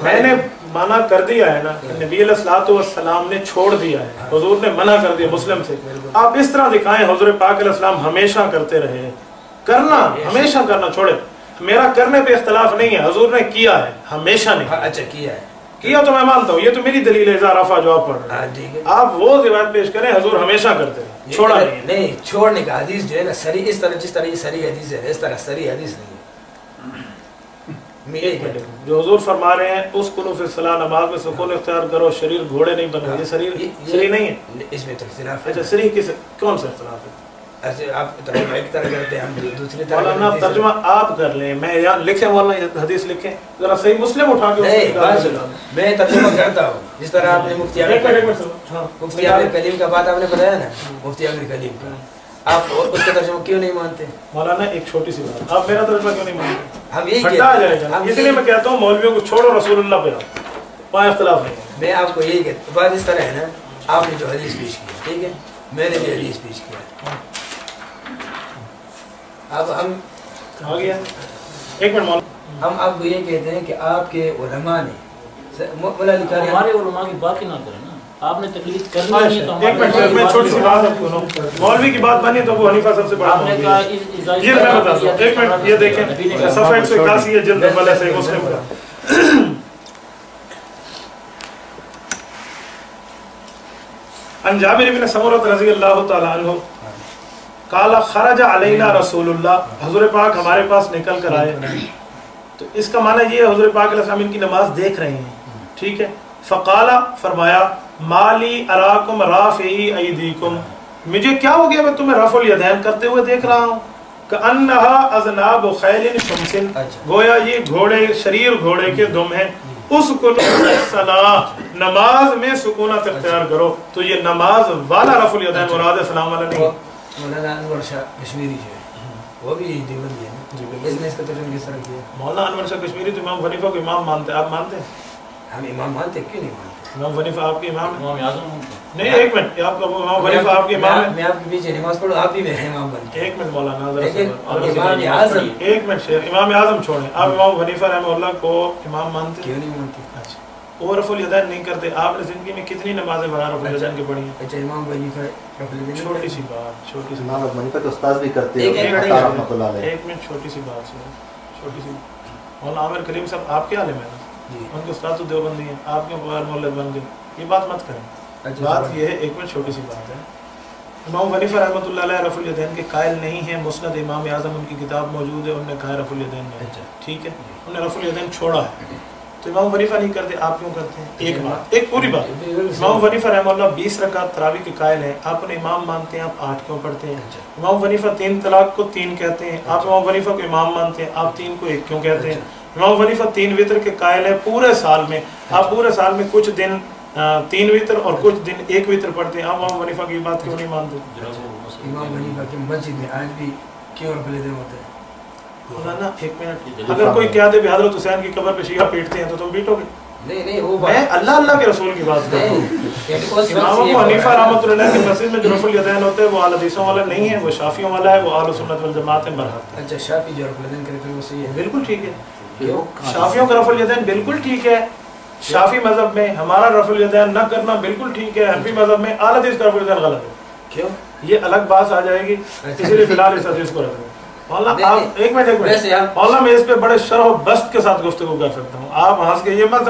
میں نے منع کر دیا ہے نا، نبی علیہ الصلوۃ والسلام نے چھوڑ دیا ہے، حضور نے منع کر دیا مسلم سے، آپ اس طرح دکھائیں حضور پاک علیہ السلام ہمیشہ کرتے رہے، کرنا ہمیشہ کرنا چھوڑے، میرا کرنے پہ اختلاف نہیں ہے، حضور نے کیا ہے ہمیشہ نہیں، اچھا کیا ہے، کیا تو میں مانتا ہوں، یہ تو میری دلیل ہے، اذا رفع جو آپ پڑھ رہے ہیں، آپ وہ روایت پیش کریں حضور ہمیشہ کرتے ہیں، چھوڑا نہیں، چھوڑنے کا حدیث جو ہے نا صریح، اس طرح جس طرح یہ صریح حدیث ہے اس طرح صریح حدیث نہیں ہے، جو حضور فرما رہے ہیں اس کو فی الصلاۃ، نماز میں سکون اختیار کرو، شریر گھوڑے نہیں بنو، یہ شریر نہیں ہے، اس میں تو اختلاف ہے۔ اچھا شریر کس کون سا اختلاف ہے؟ ایسے آپ ترجمہ ایک طرح کرتے ہیں، ہم دوسری طرح مولانا ترجمہ آپ کر لیں، میں یہاں لکھیں، مولانا حدیث لکھیں، ذرا صحیح مسلم اٹھا کے میں ترجمہ کرتا ہوں، جس طرح آپ نے مفتی عامر کلیم کا بات آپ نے بتایا نا، مفتی عامر کلیم کا، آپ اس کا ترجمہ کیوں نہیں مانتے؟ مولانا ایک چھوٹی سی بات، آپ میرا ترجمہ کیوں نہیں مانتے؟ ہم یہی کہتے ہیں، اس لیے میں کہتا ہوں مولویوں کو چھوڑو، رسول اللہ پہ آؤ، وہاں اختلاف نہیں۔ میں آپ کو یہی کہتا ہوں، بات اس طرح ہے نا، آپ نے جو حدیث پیش کی، ٹھیک ہے، میں نے بھی حدیث پیش کیا، اب ہم آ گیا ایک منٹ مولانا، ہم آپ کو یہ کہتے ہیں کہ آپ کے علماء نے مولا علی قاری، ہمارے علماء کی بات ہی نہ کریں نا، آپ نے تقلید کرنی نہیں ہے تو ایک منٹ میں چھوٹی سی بات آپ کو، مولوی کی بات مانی تو ابو حنیفہ سب سے بڑا آپ نے کہا یہ میں بتاتا ہوں، ایک منٹ یہ دیکھیں، صفحہ 181 ہے جلد اول ہے صحیح مسلم کا، عن جابر بن سمرہ رضی اللہ تعالی عنہ قال خرج علینا رسول اللہ، حضور پاک ہمارے پاس نکل کر آئے، تو اس کا معنی یہ ہے حضور پاک علیہ السلام ان کی نماز دیکھ رہے ہیں، ٹھیک ہے، فقال فرمایا مالی اراکم رافعی ایدیکم، مجھے کیا ہو گیا میں تمہیں رفع الیدین کرتے ہوئے دیکھ رہا ہوں کأنہا اذناب خیل شمسن گویا یہ گھوڑے شریر گھوڑے کے دم ہیں اسکنوا الصلاۃ نماز میں سکونت اختیار کرو تو یہ نماز والا رفع الیدین مراد سلام والا نہیں مولانا انور شاہ کشمیری جو ہے وہ بھی دیوبندی ہے اس نے اس کا ترجمہ کس طرح کیا مولانا انور شاہ کشمیری تو امام حنیفہ کو امام مانتے ہیں آپ مانتے ہیں ہم امام مانتے کیوں نہیں مانتے امام حنیفہ آپ کے امام امام اعظم نہیں ایک منٹ آپ کا امام حنیفہ آپ کے امام میں آپ کے پیچھے نماز پڑھوں آپ بھی میرے امام بنتے ایک منٹ مولانا لیکن امام اعظم ایک منٹ شیخ امام اعظم چھوڑیں آپ امام حنیفہ رحمہ اللہ کو امام مانتے کیوں نہیں مانتے اچھا وہ رفع الیدین نہیں کرتے آپ نے زندگی میں کتنی نمازیں بغیر رفع الیدین کے پڑھی ہیں اچھا امام حنیفہ رفع الیدین چھوٹی سی بات چھوٹی سی امام ابو حنیفہ تو استاد بھی کرتے ایک ہیں منٹ، رحمۃ اللہ علیہ ایک منٹ چھوٹی سی بات سنیں چھوٹی سی مولانا عامر کریم صاحب آپ کے عالم ہیں جی ان کے استاد تو دیوبندی ہیں آپ کے بغیر مولد بن گئے یہ بات مت کریں بات یہ ہے ایک منٹ چھوٹی سی بات ہے امام حنیفہ رحمۃ اللہ علیہ رفع الیدین کے قائل نہیں ہیں مسند امام اعظم ان کی کتاب موجود ہے انہوں نے کہا رفع الیدین نہیں ٹھیک ہے انہوں نے رفع الیدین چھوڑا ہے تو امام حنیفہ نہیں کرتے آپ کیوں کرتے ہیں ایک بات ایک پوری بات امام حنیفہ رحمہ اللہ 20 رکعت تراویح کے قائل ہیں آپ انہیں امام مانتے ہیں آپ 8 کیوں پڑھتے ہیں امام حنیفہ 3 طلاق کو 3 کہتے ہیں آپ امام حنیفہ کو امام مانتے ہیں آپ 3 کو 1 کیوں کہتے ہیں امام حنیفہ 3 وتر کے قائل ہیں پورے سال میں آپ پورے سال میں کچھ دن 3 وتر اور کچھ دن 1 وتر پڑھتے ہیں آپ امام حنیفہ کی بات کیوں نہیں مانتے امام حنیفہ کی مسجد میں آج بھی کیوں رفع الیدین ہوتا ہے مولانا ایک منٹ اگر کوئی کہہ دے بھی حضرت حسین کی قبر پہ شیعہ پیٹتے ہیں تو تم پیٹو گے نہیں وہ میں اللہ کے رسول کی بات کر رہا ہوں امام ابو حنیفہ رحمۃ اللہ کی مسجد میں جو رفع الیدین ہوتے ہیں وہ اہل حدیثوں والا نہیں ہے وہ شافعیوں والا ہے وہ اہل سنت والجماعت ہیں برحق اچھا شافعی جو رفع الیدین کرتے ہیں وہ صحیح ہے بالکل ٹھیک ہے شافعیوں کا رفع الیدین بالکل ٹھیک ہے شافعی مذہب میں ہمارا رفع الیدین نہ کرنا بالکل ٹھیک ہے حنفی مذہب میں اہل حدیث کا رفع الیدین غلط ہے کیوں یہ الگ بات آ جائے گی اس لیے فی الحال اس حدیث کو رکھیں مولانا آپ ایک منٹ مولانا میں اس پہ بڑے شرح و بست کے ساتھ گفتگو کر سکتا ہوں آپ ہنس کے یہ مت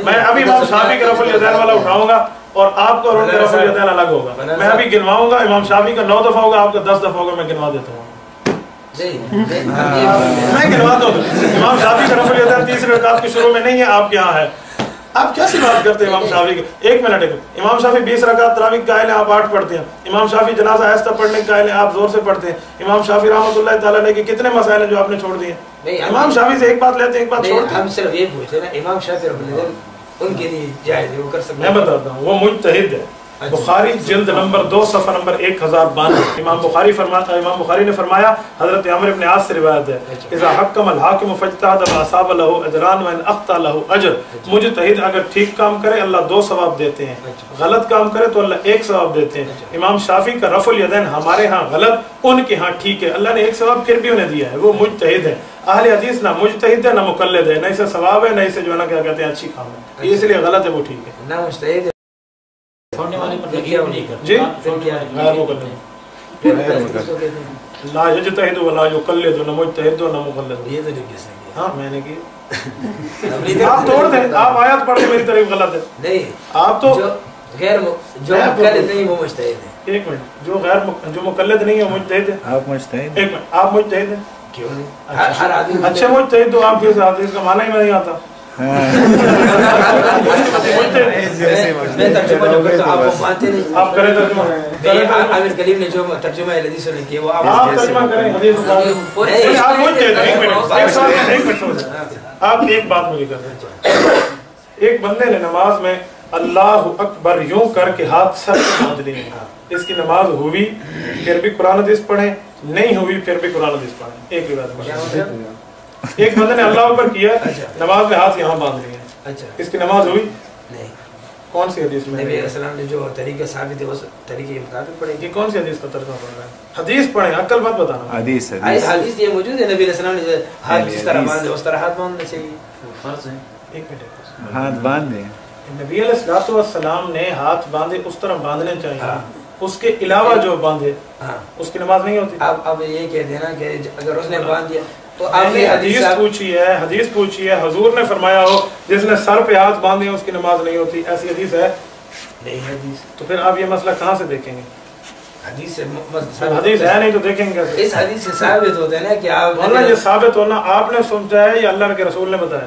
میں ابھی امام شافعی کا رفع الیدین والا اٹھاؤں گا اور آپ کا اور ان کا رفع الیدین الگ ہوگا میں ابھی گنواؤں گا امام شافعی کا 9 دفعہ ہوگا آپ کا 10 دفعہ ہوگا میں گنوا دیتا ہوں میں گنواتا ہوں امام شافعی کا رفع الیدین تیسری رکعت کے شروع میں نہیں ہے آپ کے یہاں ہے آپ کیسی بات کرتے ہیں امام شافعی کے ایک منٹ امام شافعی 20 رکعت تراویح قائل ہیں آپ 8 پڑھتے ہیں امام شافعی جنازہ آہستہ پڑھنے قائل ہیں آپ زور سے پڑھتے ہیں امام شافعی رحمۃ اللہ تعالیٰ علیہ کے کتنے مسائل ہیں جو آپ نے چھوڑ دیے امام شافعی سے ایک بات لیتے ہیں ایک بات چھوڑتے ہیں ہم صرف یہ پوچھتے ہیں امام شافعی رحمۃ اللہ ان کے لیے جائز ہے وہ کر سکتے ہیں میں بتاتا ہوں وہ مجتہد ہے بخاری جلد نمبر 2 صفحہ نمبر 1092 امام بخاری نے فرمایا حضرت عمرو بن عاص سے روایت ہے اذا حکم الحاکم فاجتہد فاصاب له اجران وان اخطا له اجر مجتہد اگر ٹھیک کام کرے اللہ 2 ثواب دیتے ہیں غلط کام کرے تو اللہ 1 ثواب دیتے ہیں امام شافعی کا رفع الیدین ہمارے ہاں غلط ان کے ہاں ٹھیک ہے اللہ نے 1 ثواب پھر بھی انہیں دیا ہے وہ مجتہد ہے اہل حدیث نہ مجتہد ہے نہ مقلد ہے نہ اسے ثواب ہے نہ اسے جو ہے نا کیا کہتے ہیں اچھی کام ہے اس لیے غلط ہے وہ ٹھیک ہے نہ مجتہد چھوڑنے والے پر تکیہ نہیں کرتے جی غیر مقلد لا یجتہد ولا یقلد نہ مجتہد نہ مقلد یہ تو نہیں کہہ سکتے ہاں میں نے کی آپ توڑ دیں آپ آیات پڑھ کے میری طرف غلط ہے نہیں آپ تو غیر جو مقلد نہیں وہ مجتہد ہے ایک منٹ جو مقلد نہیں ہے وہ مجتہد ہے آپ مجتہد ایک منٹ آپ مجتہد ہیں کیوں نہیں ہر آدمی اچھے مجتہد تو آپ کے حدیث کا معنی ہی نہیں آتا میں ترجمہ جو کرتا ہوں آپ کو مانتے نہیں آپ کریں ترجمہ عامر کلیم نے جو ترجمہ حدیثوں نے کیا وہ آپ ترجمہ کریں حدیث آپ مجتہد ہیں ایک منٹ آپ ایک بات مجھے کر دیں ایک بندے نے نماز میں اللہ اکبر یوں کر کے ہاتھ سر پہ باندھ لیے اس کی نماز ہوئی پھر بھی قرآن حدیث پڑھیں نہیں ہوئی پھر بھی قرآن حدیث پڑھیں ایک روایت پڑھیں ایک بندے نے اللہ اکبر کیا نماز میں ہاتھ یہاں باندھ لیے اچھا اس کی نماز ہوئی نہیں کون سی حدیث میں نبی علیہ السلام نے جو طریقہ ثابت ہے اس طریقے کے مطابق پڑھیں یہ کون سی حدیث کا ترجمہ پڑھ رہا ہے حدیث پڑھیں عقل مت بتانا حدیث حدیث یہ موجود ہے نبی علیہ السلام نے ہاتھ جس طرح باندھے اس طرح ہاتھ باندھنا چاہیے فرض ہے ایک منٹ ہاتھ باندھ دیں نبی علیہ السلام نے ہاتھ باندھے اس طرح باندھنے چاہیے اس کے علاوہ جو باندھے اس کی نماز نہیں ہوتی اب یہ کہہ دینا کہ اگر اس نے باندھ دیا تو آپ نے حدیث پوچھی ہے حضور نے فرمایا ہو جس نے سر پہ ہاتھ باندھے اس کی نماز نہیں ہوتی ایسی حدیث ہے نہیں حدیث تو پھر آپ یہ مسئلہ کہاں سے دیکھیں گے حدیث سے حدیث ہے نہیں تو دیکھیں گے اس حدیث سے ثابت ہوتا ہے نا کہ آپ یہ ثابت ہونا آپ نے سمجھا ہے یا اللہ کے رسول نے بتایا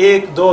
1 2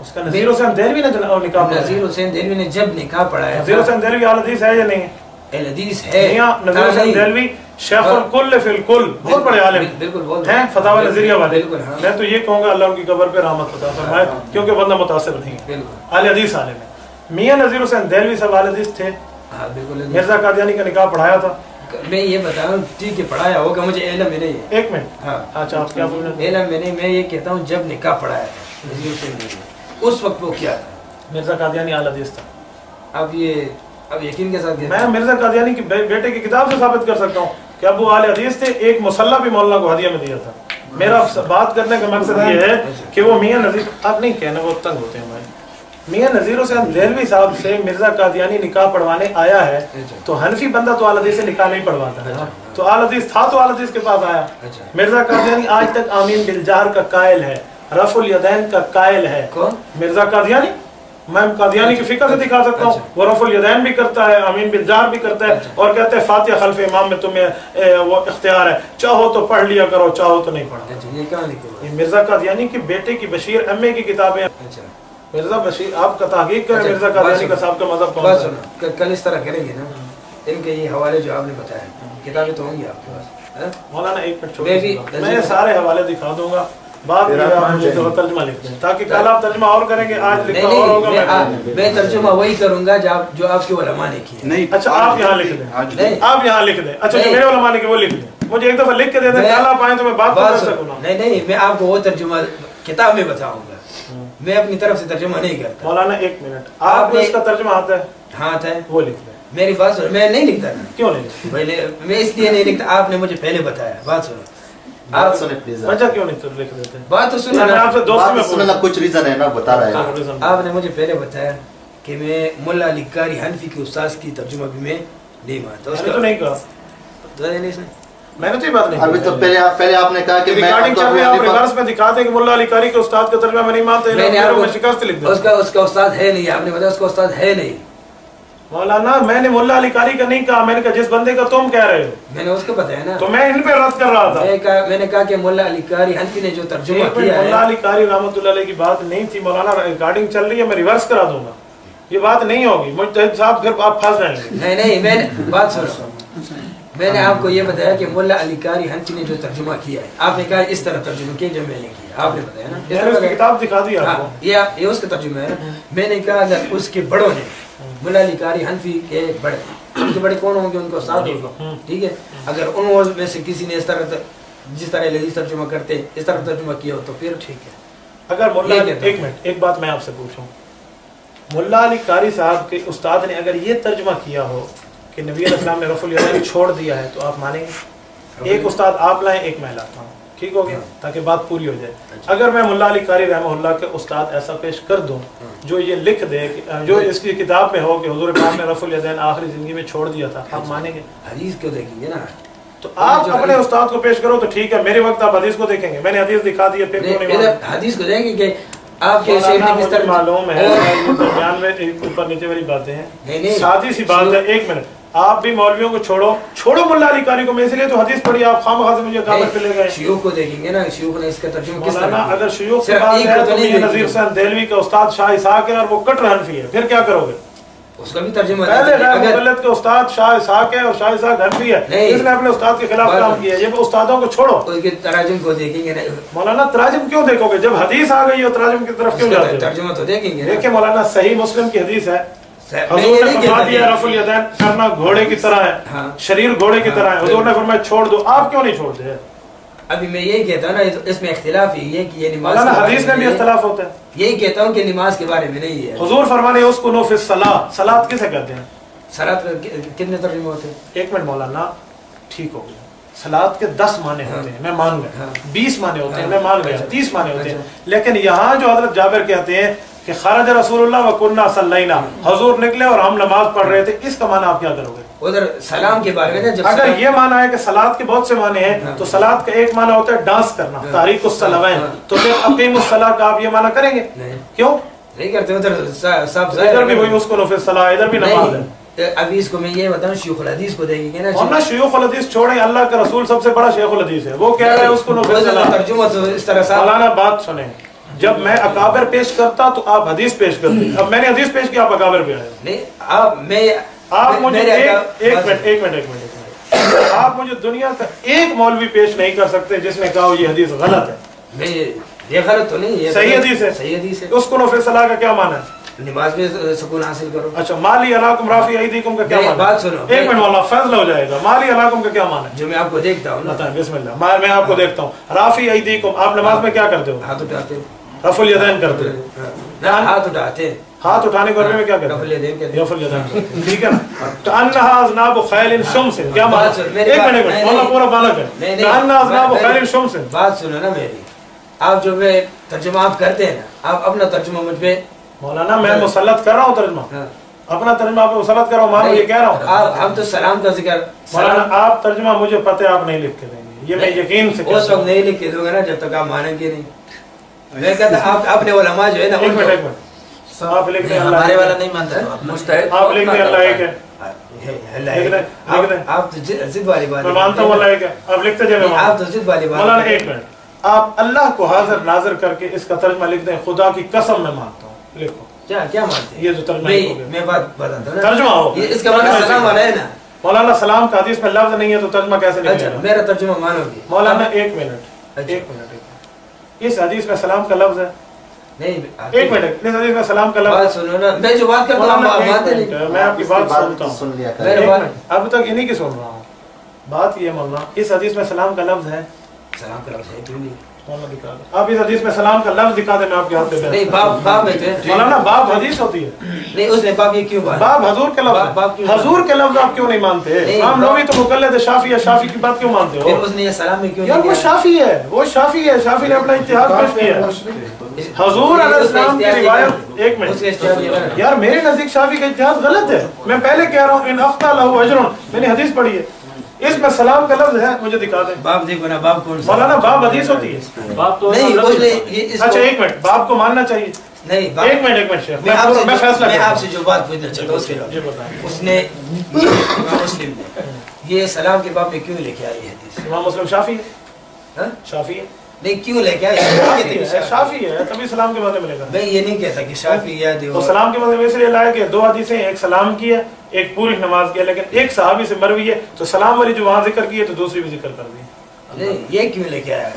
اس کا نذیر حسین دہلوی نے نکاح پڑھایا؟ نذیر حسین دہلوی نے جب نکاح پڑھایا نذیر حسین دہلوی اہل حدیث ہے یا نہیں ہے؟ اہل حدیث ہے. نذیر حسین دہلوی شیخ الکل فی الکل، بہت بڑے عالم ہیں، فتاوی نظریہ والے. میں تو یہ کہوں گا اللہ ان کی قبر پہ رحمت عطا فرمائے، کیونکہ بندہ متاثر نہیں ہے، اہل حدیث عالم ہے. میاں نذیر حسین دہلوی صاحب اہل حدیث تھے. مرزا قادیانی کا نکاح پڑھایا تھا. میں یہ بتا رہا ہوں ٹھیک ہے پڑھایا ہوگا، مجھے علم میں نہیں ہے. ایک منٹ. اچھا آپ کیا بول رہے ہیں؟ علم میں نہیں، میں یہ کہتا ہوں جب نکاح پڑھایا تھا نذیر حسین دہلوی اس وقت وہ کیا تھا؟ مرزا قادیانی اہل حدیث تھا. اب یقین کے ساتھ میں مرزا قادیانی کی بیٹے کی کتاب سے ثابت کر سکتا ہوں کہ ابو اہل حدیث تھے. ایک مصلح بھی مولانا کو ہدیہ میں دیا تھا. میرا بات کرنے کا مقصد یہ ہے کہ وہ میاں نذیر، آپ نہیں کہنا وہ تنگ ہوتے ہیں ہمارے. میاں نذیر حسین دہلوی صاحب سے مرزا قادیانی نکاح پڑھوانے آیا ہے تو حنفی بندہ تو اہل حدیث سے نکاح نہیں پڑھواتا ہے. تو اہل حدیث تھا تو اہل حدیث کے پاس آیا. مرزا قادیانی آج تک آمین بالجہر کا قائل ہے، رفع الیدین کا قائل ہے. کون؟ مرزا قادیانی. میں قادیانی کی فکر سے دکھا سکتا ہوں، وہ رفع الیدین بھی کرتا ہے، آمین بالجہر بھی کرتا ہے، اور کہتے ہیں فاتحہ خلف امام میں تمہیں وہ اختیار ہے، چاہو تو پڑھ لیا کرو، چاہو تو نہیں پڑھا. یہ کہاں لکھا ہے؟ مرزا قادیانی کی بیٹے کی بشیر امی کی کتابیں. مرزا بشیر آپ کا تحقیق کریں مرزا قادیانی کا صاحب کا مذہب کون سا ہے؟ کل اس طرح کریں گے نا، ان کے یہ حوالے جو آپ نے بتایا کتابیں تو ہوں گی آپ کے پاس. مولانا ایک منٹ چھوڑیے، میں سارے حوالے دکھا دوں گا. بات یہ آپ مجھے ترجمہ لکھ دیں تاکہ کل آپ ترجمہ اور کریں گے، آج لکھا اور ہوگا. میں ترجمہ وہی کروں گا جو آپ کے علماء نے کیا. نہیں اچھا آپ یہاں لکھ دیں، آپ یہاں لکھ دیں. اچھا جو میرے علماء نے کیا وہ لکھ دیں، مجھے ایک دفعہ لکھ کے دے دیں، کل آپ آئیں تو میں بات کر سکوں. نہیں میں آپ کو وہ ترجمہ کتاب میں بتاؤں گا، میں اپنی طرف سے ترجمہ نہیں کرتا. مولانا ایک منٹ، آپ کو اس کا ترجمہ آتا ہے؟ ہاں آتا ہے. وہ لکھ دیں. میری بات سنو، میں نہیں لکھتا. کیوں نہیں؟ میں اس لیے نہیں لکھتا، آپ نے مجھے پہلے بتایا. بات سنو، آپ سنیں پلیز. وجہ کیوں نہیں لکھ دیتے؟ بات تو سنو، میں آپ سے دوستی میں سننا کچھ ریزن ہے نا بتا رہا ہے. آپ نے مجھے پہلے بتایا کہ میں ملا علی قاری حنفی کے استاذ کی ترجمہ بھی میں نہیں مانتا. میں نے تو نہیں کہا، میں نے تو یہ بات نہیں. ابھی تو پہلے آپ نے کہا کہ میں ریکارڈنگ چل رہی ہے، آپ ریورس میں دکھا دیں کہ ملا علی قاری کے استاد کا ترجمہ میں نہیں مانتا. میں شکست لکھ دوں. اس کا استاد ہے نہیں، آپ نے بتایا اس کا استاد ہے نہیں. مولانا میں نے ملا علی قاری کا نہیں کہا، میں نے کہا جس بندے کا تم کہہ رہے ہو. میں نے اس کو بتایا نا، تو میں ان پہ رد کر رہا تھا. میں نے کہا کہ ملا علی قاری حنفی نے جو ترجمہ کیا ہے. ملا علی قاری رحمۃ اللہ علیہ کی بات نہیں تھی مولانا، ریکارڈنگ چل رہی ہے، میں ریورس کرا دوں گا. یہ بات نہیں ہوگی مجتہد صاحب، پھر آپ پھنس جائیں گے. نہیں میں نے بات سنو، میں نے آپ کو یہ بتایا کہ ملا علی قاری حنفی نے جو ترجمہ کیا ہے، آپ نے کہا اس طرح ترجمہ کیا جو میں نے کیا. آپ نے بتایا نا، میں نے اس کی کتاب دکھا دی آپ کو. یہ اس کا ترجمہ ہے نا. میں نے کہا اگر اس کے بڑوں نے، ملا علی قاری حنفی کے بڑے، ان کے بڑے کون ہوں گے؟ ان کو ساتھ ہوگا. ٹھیک ہے، اگر ان میں سے کسی نے اس طرح جس طرح لذیذ ترجمہ کرتے اس طرح ترجمہ کیا ہو تو پھر ٹھیک ہے. اگر ملا ایک منٹ ایک بات میں آپ سے پوچھوں، ملا علی قاری صاحب کے استاد نے اگر یہ ترجمہ کیا ہو کہ نبی علیہ السلام نے رفع الیدین چھوڑ دیا ہے تو آپ مانیں گے؟ ایک استاد آپ لائیں، ایک میں لاتا ہوں، ٹھیک ہو گیا تاکہ بات پوری ہو جائے. اگر میں ملا علی قاری رحمہ اللہ کے استاد ایسا پیش کر دوں جو یہ لکھ دے جو اس کی کتاب میں ہو کہ حضور پاک نے رفع الیدین آخری زندگی میں چھوڑ دیا تھا، آپ مانیں گے؟ حدیث کیوں دیکھیں گے نا؟ تو آپ اپنے استاد کو پیش کرو تو ٹھیک ہے، میرے وقت آپ حدیث کو دیکھیں گے. میں نے حدیث دکھا دی ہے، پھر کیوں نہیں حدیث کو دیکھیں گے؟ آپ کے شیخ نے کس طرح معلوم ہے درمیان میں اوپر نیچے والی باتیں ہیں، سادی سی بات ہے. ایک منٹ، آپ بھی مولویوں کو چھوڑو ملا علی قاری کو. میں اس لیے تو حدیث پڑھی، آپ خواہ سے مجھے کہاں پہ لے گئے. شیوخ کو دیکھیں گے نا، شیوخ نے اس کا ترجمہ کس طرح. اگر شیوخ کی بات ہے تو یہ نذیر حسین دہلوی کا استاد شاہ اسحاق ہے اور وہ کٹر حنفی ہے، پھر کیا کرو گے؟ اس کا بھی ترجمہ پہلے غیر مقلد کے استاد شاہ اسحاق ہے اور شاہ اسحاق حنفی ہے، اس نے اپنے استاد کے خلاف کام کیا ہے. یہ استادوں کو چھوڑو. اس کے تراجم کو دیکھیں گے. مولانا تراجم کیوں دیکھو گے جب حدیث آ گئی ہو؟ تراجم کی طرف کیوں جاتے ہو؟ ترجمہ تو دیکھیں گے. دیکھیں مولانا، صحیح مسلم کی حدیث ہے، حضور نے فرما دیا رفع الیدین کرنا گھوڑے کی طرح ہے، شریر گھوڑے کی طرح ہے. حضور نے فرمایا چھوڑ دو، آپ کیوں نہیں چھوڑتے؟ ابھی میں یہی کہتا ہوں نا، اس میں اختلاف ہی ہے کہ یہ نماز، حدیث میں بھی اختلاف ہوتا ہے. یہی کہتا ہوں کہ نماز کے بارے میں نہیں ہے. حضور فرمانے اس کو فی الصلاۃ، صلاۃ کسے کہتے ہیں؟ صلاۃ کتنے ترجمے ہوتے ہیں؟ ایک منٹ مولانا، ٹھیک ہو گیا، صلاۃ کے 10 معنی ہوتے ہیں، میں مان گیا. 20 معنی ہوتے ہیں، میں مان گیا. 30 معنی ہوتے ہیں. لیکن یہاں جو حضرت جابر کہتے ہیں کہ خرج رسول اللہ وکننا صلینا، حضور نکلے اور ہم نماز پڑھ رہے تھے، اس کا معنی آپ کیا کرو گے؟ ادھر سلام کے بارے میں جب اگر یہ معنی ہے کہ صلاۃ کے بہت سے معنی ہیں تو صلاۃ کا ایک معنی ہوتا ہے ڈانس کرنا، تحریک الصلوین، تو پھر اقیم الصلاۃ کا آپ یہ معنی کریں گے؟ کیوں نہیں کرتے؟ ادھر بھی وہی اس کو فی الصلاۃ، ادھر بھی نماز ہے. ابھی اس کو میں یہ بتاؤں، شیوخ الحدیث کو دیکھیں گے نا. اور نا شیوخ الحدیث چھوڑیں، اللہ کا رسول سب سے بڑا شیخ الحدیث ہے، وہ کہہ رہے ہیں اس کو ترجمہ تو اس طرح سے. مولانا بات سنیں، جب میں اکابر پیش کرتا تو آپ حدیث پیش کرتے. اب میں نے حدیث پیش کی، آپ اکابر پہ آئے. نہیں آپ مجھے ایک منٹ آپ مجھے دنیا کا ایک مولوی پیش نہیں کر سکتے جس نے کہا یہ حدیث غلط ہے. یہ غلط تو نہیں ہے، صحیح حدیث ہے. صحیح حدیث ہے. اس کو نفل صلاح کا کیا معنی ہے؟ نماز میں سکون حاصل کرو. اچھا مالی علاکم رافی ایدیکم کا کیا معنی ہے؟ بات سنو، ایک منٹ والا فیصلہ ہو جائے گا. مالی علاکم کا کیا معنی ہے؟ جو میں آپ کو دیکھتا ہوں نا. بتائیں بسم اللہ. میں آپ کو دیکھتا ہوں. رافی ایدیکم، آپ نماز میں کیا کرتے ہو؟ ہاتھ اٹھاتے ہیں. رفع الیدین کرتے ہو. ہاتھ اٹھاتے ہیں. ہاتھ اٹھانے کے بارے میں کیا کرتے رفع الیدین کہتے ہیں؟ رفع الیدین کرتے ہیں. ٹھیک ہے نا. کأنہا اذناب خیل شمس، کیا معنی ہے؟ ایک منٹ مولانا پورا بالا کریں. کأنہا اذناب خیل شمس. بات سنو نا میری. آپ جو میں ترجمہ آپ کرتے ہیں نا، آپ اپنا ترجمہ مجھ پہ. مولانا میں مسلط کر رہا ہوں ترجمہ، اپنا ترجمہ آپ مسلط کر رہا ہوں. مانو یہ کہہ رہا ہوں. ہم تو سلام کا ذکر. مولانا آپ ترجمہ مجھے پتہ ہے آپ نہیں لکھ کے دیں گے، یہ میں یقین سے اس وقت نہیں لکھ کے دوں گا نا جب تک آپ مانیں گے نہیں. میں کہتا آپ نے علماء جو ہے نا، ایک منٹ آپ لکھ دیں. ہمارے والا نہیں مانتا مستحق. آپ لکھ دیں اللہ ایک ہے. آپ تو ضد والی بات. میں مانتا ہوں اللہ ایک ہے. آپ لکھتے جائیں. آپ تو ضد والی بات. مولانا ایک منٹ آپ اللہ کو حاضر ناظر کر کے اس کا ترجمہ لکھ دیں. خدا کی قسم میں مانتا ہوں. لکھو. کیا مانتے ہیں؟ یہ جو ترجمہ میں بات بتاتا ہوں. ترجمہ ہو اس کا مطلب سلام والا ہے نا. مولانا سلام کا حدیث میں لفظ نہیں ہے تو ترجمہ کیسے نکلے گا؟ میرا ترجمہ مانو گے؟ مولانا ایک منٹ اس حدیث میں سلام کا لفظ ہے. نہیں ایک منٹ اس حدیث میں سلام کا لفظ. سنو نا، میں جو بات کرتا ہوں آپ مانتے نہیں. میں آپ کی بات سنتا ہوں. اب تک انہی کی سن رہا ہوں. بات یہ مولانا اس حدیث میں سلام کا لفظ ہے. سلام کا لفظ ہے کیوں نہیں؟ آپ اس حدیث میں سلام کا لفظ دکھا دیں. میں آپ کے ہاتھ میں نہیں باب میں تھے. مولانا باب حدیث ہوتی ہے. نہیں اس نے باب یہ کیوں بات؟ باب حضور کے لفظ. حضور کے لفظ آپ کیوں نہیں مانتے؟ امام نووی تو مقلد شافعی ہے. شافعی کی بات کیوں مانتے ہو؟ پھر اس نے یہ سلام میں کیوں یار وہ شافعی ہے. وہ شافعی ہے. شافعی نے اپنا اتحاد پیش کیا. حضور علیہ السلام کی روایت. ایک منٹ یار میرے نزدیک شافعی کا اتحاد غلط ہے. میں پہلے کہہ رہا ہوں ان اخطا لہ اجر. میں نے حدیث پڑھی ہے اس میں سلام کا لفظ ہے. مجھے دکھا دیں. باب دیکھو نا. باب کون سا؟ مولانا باب حدیث ہوتی ہے. باب تو نہیں اس نے اچھا ایک منٹ باب کو ماننا چاہیے. نہیں ایک منٹ شیخ میں فیصلہ میں آپ سے جو بات پوچھنا چاہتا ہوں اس کے جواب. اس نے امام مسلم نے یہ سلام کے باب میں کیوں لے کے آئی ہے حدیث؟ امام مسلم شافعی ہے. شافعی ہے. نہیں کیوں لے کے آئی؟ شافعی ہے تبھی سلام کے بارے میں لے کر. میں یہ نہیں کہتا کہ شافعی ہے. تو سلام کے بارے میں اس لیے لایا کہ دو حدیثیں، ایک سلام کی ہے ایک پوری نماز کی ہے، لیکن ایک صحابی سے مروی ہے تو سلام والی جو وہاں ذکر کی ہے تو دوسری بھی ذکر کر دی. نہیں یہ کیوں لے کے آیا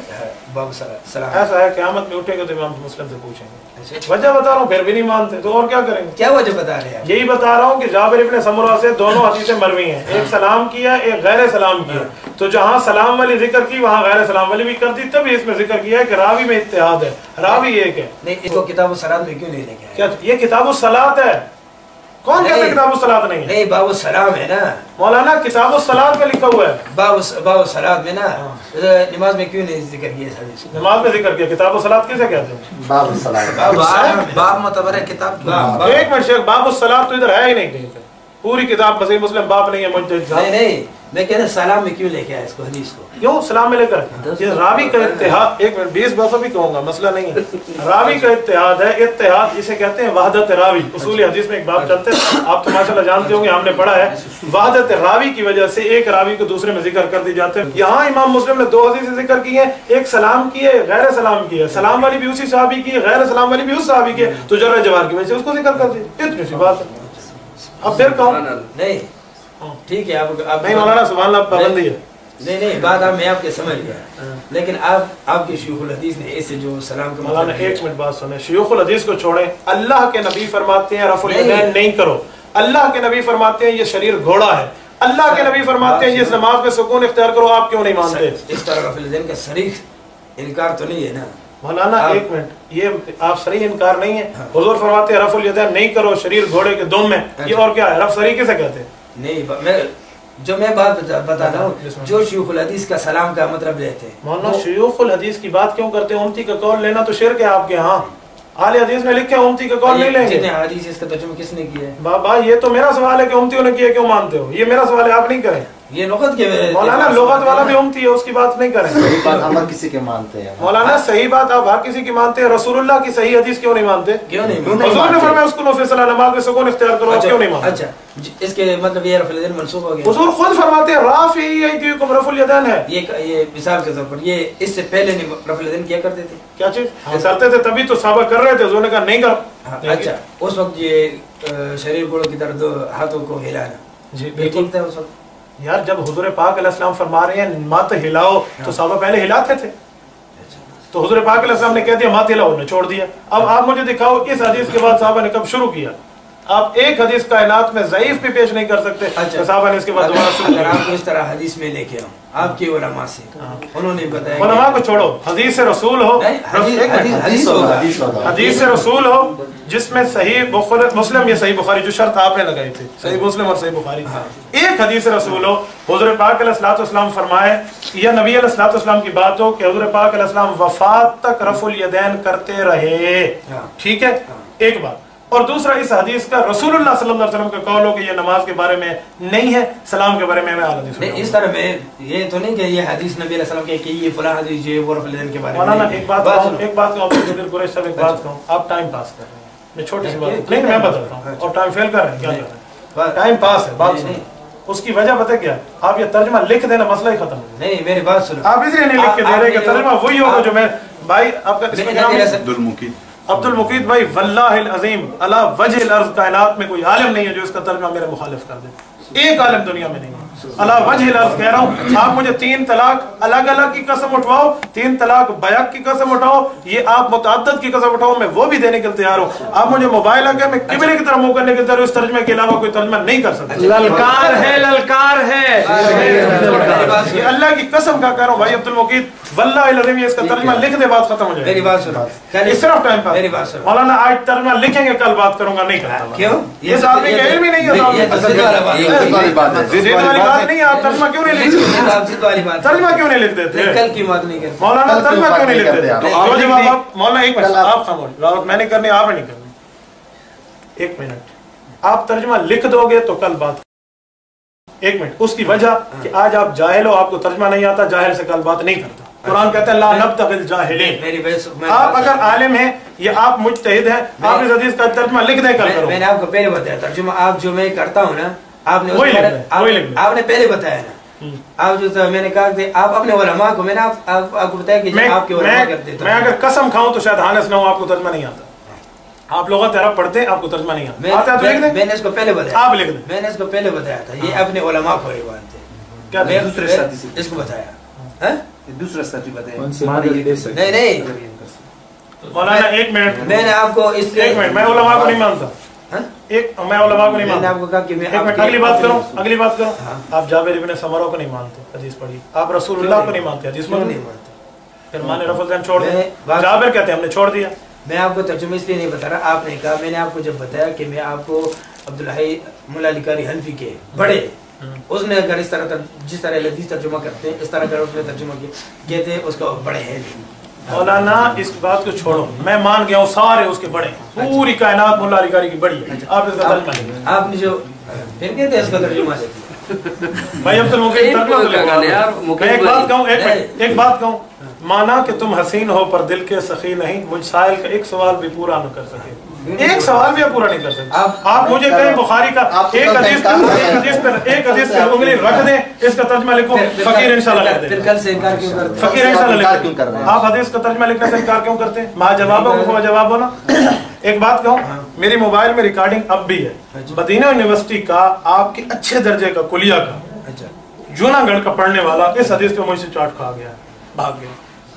باب سلام؟ ایسا ہے قیامت میں اٹھیں گے تو امام مسلم سے پوچھیں گے. وجہ بتا رہا ہوں پھر بھی نہیں مانتے تو اور کیا کریں گے؟ کیا وجہ بتا رہے ہیں؟ یہی بتا رہا ہوں کہ جابر ابن سمرہ سے دونوں حدیثیں مروی ہیں. ایک سلام کی ہے ایک غیر سلام کی ہے. تو جہاں سلام والی ذکر کی وہاں غیر سلام والی بھی کر دی. تبھی اس میں ذکر کیا ہے کہ راوی میں اتحاد ہے. راوی ایک ہے. نہیں اس کو کتاب الصلاۃ میں کیوں نہیں لے کے آیا؟ یہ کتاب الصلاۃ ہے. کون کہتا ہے کتاب الصلاۃ نہیں ہے؟ نہیں باب السلام ہے نا مولانا. کتاب الصلاۃ میں لکھا ہوا ہے. باب الصلاۃ میں نا نماز میں کیوں نہیں ذکر کیا اس حدیث کو؟ نماز میں ذکر کیا. کتاب الصلاۃ کیسے کہتے ہیں؟ باب الصلاۃ. باب معتبر ہے کتاب. ایک منٹ شیخ باب الصلاۃ تو ادھر ہے ہی نہیں کہیں پہ. پوری کتاب صحیح مسلم باب نہیں ہے. مجھے نہیں میں کہتا سلام میں کیوں لے کے آیا اس کو حدیث کو؟ کیوں سلام میں لے کر یہ راوی کا اتحاد. ایک منٹ 20 باتوں بھی کہوں گا مسئلہ نہیں ہے. راوی کا اتحاد ہے. اتحاد اسے کہتے ہیں وحدت راوی. اصول حدیث میں ایک باب چلتے ہیں آپ تو ماشاءاللہ جانتے ہوں گے ہم نے پڑھا ہے. وحدت راوی کی وجہ سے ایک راوی کو دوسرے میں ذکر کر دی جاتے ہیں. یہاں امام مسلم نے دو حدیثیں ذکر کی ہیں. ایک سلام کی ہے غیر سلام کی ہے. سلام والی بھی اسی صحابی کی ہے غیر سلام والی بھی اس صحابی کی ہے. تو جرہ جوار کی وجہ سے اس کو ذکر کر دی. اتنی سی بات ہے. اب پھر کہوں نہیں ٹھیک ہے. آپ نہیں مولانا سبحان اللہ پابندی ہے. نہیں بات میں آپ کے سمجھ گیا لیکن آپ کے شیوخ الحدیث نے اس سے جو سلام کا مولانا ایک منٹ بات سنیں. شیوخ الحدیث کو چھوڑیں. اللہ کے نبی فرماتے ہیں رفع الیدین نہیں کرو. اللہ کے نبی فرماتے ہیں یہ شریر گھوڑا ہے. اللہ کے نبی فرماتے ہیں یہ نماز میں سکون اختیار کرو. آپ کیوں نہیں مانتے؟ اس طرح رفع الیدین کا صریح انکار تو نہیں ہے نا مولانا. ایک منٹ یہ آپ صریح انکار نہیں ہے. حضور فرماتے ہیں رفع الیدین نہیں کرو شریر گھوڑے کے دم میں. یہ اور کیا ہے؟ رفع صریح کسے کہتے ہیں؟ نہیں جو میں بات بتا رہا ہوں جو شیوخ الحدیث کا سلام کا مطلب لیتے ہیں. مولانا شیوخ الحدیث کی بات کیوں کرتے ہیں؟ امتی کا قول لینا تو شرک ہے آپ کے ہاں. اہل حدیث میں لکھا ہے امتی کا قول نہیں لیں گے. حدیث اس کا ترجمہ کس نے کیا ہے؟ بابا یہ تو میرا سوال ہے کہ امتیوں نے کیا کیوں مانتے ہو. یہ میرا سوال ہے آپ نہیں کریں. یہ لغت کے مولانا لغت والا بھی امتی ہے، اس کی بات نہیں کریں. صحیح بات ہم ہر کسی کے مانتے ہیں مولانا، صحیح بات آپ ہر کسی کی مانتے ہیں، رسول اللہ کی صحیح حدیث کیوں نہیں مانتے؟ کیوں نہیں حضور نے فرمایا اس کو فیصلہ نماز میں سکون اختیار کرو، کیوں نہیں مانتے؟ اچھا اس کے مطلب یہ رفع الیدین منسوخ ہو گیا. حضور خود فرماتے ہیں رافع ایدیکم رفع الیدین ہے. یہ مثال کے طور پر یہ اس سے پہلے نہیں رفع الیدین کیا کرتے تھے؟ کیا چیز کرتے تھے؟ تبھی تو صحابہ کر رہے تھے، حضور نے کہا نہیں کرو. اچھا اس وقت یہ شریر گوڑوں کی طرف دو ہاتھوں کو ہلانا جی یہ ٹھیک تھا اس وقت؟ یار جب حضور پاک علیہ السلام فرما رہے ہیں مت ہلاؤ تو صحابہ پہلے ہلاتے تھے، تو حضور پاک علیہ السلام نے کہہ دیا مت ہلاؤ، نے چھوڑ دیا. اب آپ مجھے دکھاؤ اس حدیث کے بعد صحابہ نے کب شروع کیا؟ آپ ایک حدیث کائنات میں ضعیف بھی پیش نہیں کر سکتے. صحابہ نے اس کے بعد دوبارہ شروع اگر آپ کو اس طرح حدیث میں لے کے آؤں آپ کے علماء سے، انہوں نے بتایا علماء کو چھوڑو، حدیث رسول ہو، حدیث رسول ہو جس میں صحیح مسلم، یہ صحیح بخاری جو شرط آپ نے لگائی تھی، صحیح مسلم اور صحیح بخاری، ایک حدیث رسول ہو، حضور پاک علیہ الصلوۃ والسلام فرمائے یا نبی علیہ الصلوۃ والسلام کی بات ہو کہ حضور پاک علیہ السلام وفات تک رفع الیدین کرتے رہے. ٹھیک ہے، ایک بات. اور دوسرا اس حدیث کا رسول اللہ صلی اللہ علیہ وسلم کا قول ہو کہ یہ نماز کے بارے میں نہیں ہے، سلام کے بارے میں حدیث نہیں. اس طرح میں یہ تو نہیں کہ یہ حدیث نبی علیہ السلام کہ یہ فلاں حدیث یہ وہ رفع الیدین کے بارے میں. مولانا ایک بات کہوں، ایک بات کہوں عبدالقادر قریش صاحب، ایک بات کہوں، آپ ٹائم پاس کر رہے ہیں. میں چھوٹی سی بات نہیں میں بتاتا ہوں، اور ٹائم فیل کر رہے ہیں. کیا کر رہے ہیں؟ ٹائم پاس ہے. بات سنیں، اس کی وجہ پتہ کیا؟ آپ یہ ترجمہ لکھ دینا، مسئلہ ہی ختم ہو. نہیں میری بات سنو، آپ اس لیے نہیں لکھ کے دے رہے کہ ترجمہ وہی ہوگا جو میں بھائی آپ کا عبد المقید بھائی، واللہ العظیم علی وجہ الارض کائنات میں کوئی عالم نہیں ہے جو اس کا ترجمہ میرے مخالف کر دے. ایک عالم دنیا میں نہیں ہے. علی وجہ الارض کہہ رہا ہوں. آپ مجھے 3 طلاق الگ الگ کی قسم اٹھواؤ، 3 طلاق بیک کی قسم اٹھاؤ، یہ آپ متعدد کی قسم اٹھاؤ، میں وہ بھی دینے کے لیے تیار ہوں. آپ مجھے موبائل آ کے میں قبلے کی طرف منہ کرنے کے تیار ہوں، اس ترجمے کے علاوہ کوئی ترجمہ نہیں کر سکتا. للکار ہے، للکار ہے. یہ اللہ کی قسم کا کہہ رہا ہوں بھائی عبد المقید، واللہ العظیم یہ اس کا ترجمہ لکھ دے، بات ختم ہو جائے. میری بات سنو، اس طرف ٹائم پاس. میری بات سنو مولانا آج ترجمہ لکھیں گے، کل بات کروں گا، نہیں کرتا. کیوں؟ یہ آدمی کا علم ہی نہیں ہے. ضد والی بات نہیں ہے. آپ ترجمہ کیوں نہیں لکھتے؟ ترجمہ کیوں نہیں لکھ دیتے؟ کل کی بات نہیں کرتے مولانا، ترجمہ کیوں نہیں لکھ دیتے؟ جو جواب آپ مولانا ایک منٹ آپ خاموش، جواب میں نہیں کرنی، آپ نہیں کرنی. ایک منٹ، آپ ترجمہ لکھ دو گے تو کل بات. ایک منٹ، اس کی وجہ کہ آج آپ جاہل ہو، آپ کو ترجمہ نہیں آتا، جاہل سے کل بات نہیں کرتا. قرآن کہتا ہے لا نبتغی الجاہلین. آپ اگر عالم ہیں یا آپ مجتہد ہیں، آپ اس حدیث کا ترجمہ لکھ دیں کل کرو. میں نے آپ کو پہلے بتایا ترجمہ آپ جو میں کرتا ہوں نا، آپ نے آپ نے پہلے بتایا نا. آپ جو میں نے کہا کہ آپ اپنے علماء کو، میں نے آپ کو بتایا کہ آپ کے علماء کرتے ہیں. میں اگر قسم کھاؤں تو شاید ہانس نہ ہو، آپ کو ترجمہ نہیں آتا. آپ لغت عرب پڑھتے ہیں، آپ کو ترجمہ نہیں آتا. میں نے اس کو پہلے بتایا، آپ لکھ دیں. میں نے اس کو پہلے بتایا تھا، یہ اپنے علماء کو مانتے ہیں. کیا اس کو بتایا دوسرا سچ بتائیں. نہیں نہیں مولانا ایک منٹ، میں نے آپ کو اس ایک منٹ، میں علماء کو نہیں مانتا. میں علماء کو نہیں میں نے آپ کو کہا کہ ایک منٹ، اگلی بات کروں، اگلی بات کروں. آپ جابر ابن سمرہ کو نہیں مانتے، حدیث پڑھی. آپ رسول اللہ کو نہیں مانتے، حدیث میں نہیں مانتے. پھر مانے رفع الیدین چھوڑ دیں. جابر کہتے ہیں ہم نے چھوڑ دیا. میں آپ کو ترجمہ اس لیے نہیں بتا رہا، آپ نے کہا، میں نے آپ کو جب بتایا کہ میں آپ کو عبدالحی مولا علی قاری حنفی کے بڑے، اس نے اگر اس طرح جس طرح حدیث ترجمہ کرتے ہیں اس طرح اگر اس نے ترجمہ کہتے ہیں اس کو بڑے ہیں. مولانا اس بات کو چھوڑو، میں مان گیا ہوں سارے اس کے بڑے، پوری کائنات مولا علی قاری کی بڑی ہے. آپ اس کا ترجمہ لیں. آپ نے جو پھر کہتے ہیں اس کا ترجمہ لیں. بھائی عبد المقید میں ایک بات کہوں، مانا کہ تم حسین ہو پر دل کے سخی نہیں، مجھ سائل کا ایک سوال بھی پورا نہ کر سکے. ایک سوال بھی پورا نہیں کر سکتے. آپ مجھے کہیں بخاری کا ایک حدیث پہ انگلی رکھ دیں، اس کا ترجمہ لکھو، فقیر انشاءاللہ لکھ دیں. پھر کل سے انکار کیوں کرتے ہیں؟ فقیر انشاءاللہ لکھ دیں. آپ حدیث کا ترجمہ لکھنے سے انکار کیوں کرتے ہیں؟ ماں جواب ہو کو جواب ہو نا. ایک بات کہوں، میری موبائل میں ریکارڈنگ اب بھی ہے. مدینہ یونیورسٹی کا آپ کے اچھے درجے کا کلیہ کا جوناگڑھ کا پڑھنے والا اس حدیث کو مجھ سے چاٹ کھا گیا، بھاگ گیا.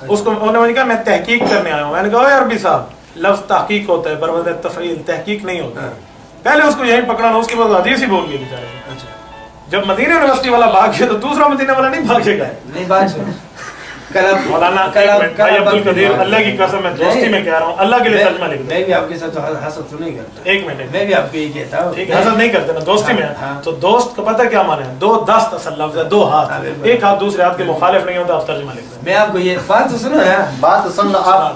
اس کو انہوں نے مجھے کہا میں تحقیق کرنے آیا ہوں. میں نے کہا اے عربی صاحب، لفظ تحقیق ہوتا ہے، بربد تفعیل، تحقیق نہیں ہوتا. پہلے اس کو یہیں پکڑانا، اس کے بعد حدیث ہی بول گئے بیچارے. جب مدینہ یونیورسٹی والا بھاگ گیا تو دوسرا مدینہ والا نہیں بھاگے گا. نہیں بات سنو، مولانا بھائی عبدالقدیر، اللہ کی قسم میں دوستی میں کہہ رہا ہوں، اللہ کے لیے ترجمہ لکھ. میں بھی آپ کے ساتھ حسد تو نہیں کرتا. ایک منٹ، میں بھی آپ کو یہ کہتا ہوں، حسد نہیں کرتے نا، دوستی میں. تو دوست کا پتہ کیا مانے؟ دو دست اصل لفظ ہے، 2 ہاتھ، ایک ہاتھ دوسرے ہاتھ کے مخالف نہیں ہوتا. آپ ترجمہ لکھ دیں. میں آپ کو یہ بات تو سنو ہے، بات تو سن لو. آپ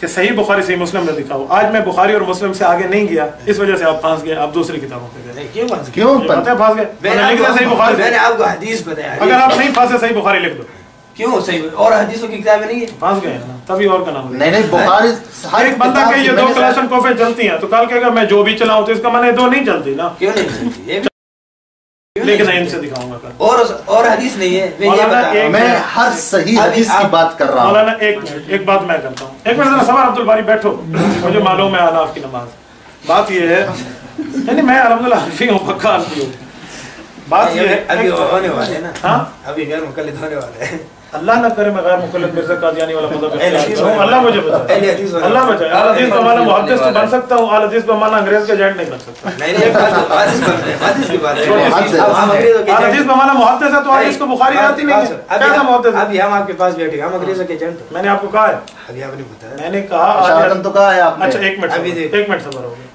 کہ صحیح بخاری صحیح مسلم میں دکھاؤ. آج میں بخاری اور مسلم سے آگے نہیں گیا, اس وجہ سے آپ پھنس گئے, آپ دوسری کتابوں پہ گئے. کیوں پھنس گئے؟ کیوں پھنس گئے؟ میں نے آپ کو حدیث بتایا. اگر آپ نہیں پھنسے صحیح بخاری لکھ دو. کیوں صحیح؟ اور حدیثوں کی کتابیں نہیں ہے. پھنس گئے تبھی اور کا نام. نہیں بخاری ہر ایک بندہ کہ یہ 2 کلاشن کوفیں چلتی ہیں تو کل کہے گا میں جو بھی چلاؤں تو اس کا معنی 2 نہیں چلتی نا. کیوں نہیں چلتی؟ لیکن میں ان سے دکھاؤں گا. اور حدیث نہیں ہے. میں ہر صحیح حدیث کی بات کر رہا ہوں. مولانا ایک بات میں کرتا ہوں. ایک منٹ ذرا صبر عبد الباری بیٹھو, مجھے معلوم ہے آلاف کی نماز. بات یہ ہے یعنی میں الحمدللہ حنفی ہوں, پکا حنفی ہوں. بات یہ ہے ابھی ہونے والے ہیں نا. ہاں ابھی غیر مقلد ہونے والے ہیں. اللہ نہ کرے میں غیر مقلد مرزا قادیانی والا مذہب اختیار کروں. اللہ مجھے بتائے, اللہ بچائے. اہل حدیث کا معنی محدث تو بن سکتا ہوں, اہل حدیث کا معنی انگریز کا ایجنٹ نہیں بن سکتا. حدیث کی بات ہے. اہل حدیث کا معنی محدث ہے تو حدیث کو بخاری آتی نہیں ہے. کیسا محدث ہے؟ ابھی ہم آپ کے پاس بیٹھے, ہم انگریزوں کے ایجنٹ. میں نے آپ کو کہا ہے, ابھی آپ نے بتایا. میں نے کہا تو کہا ہے آپ نے. اچھا ایک منٹ صبر ہو گیا.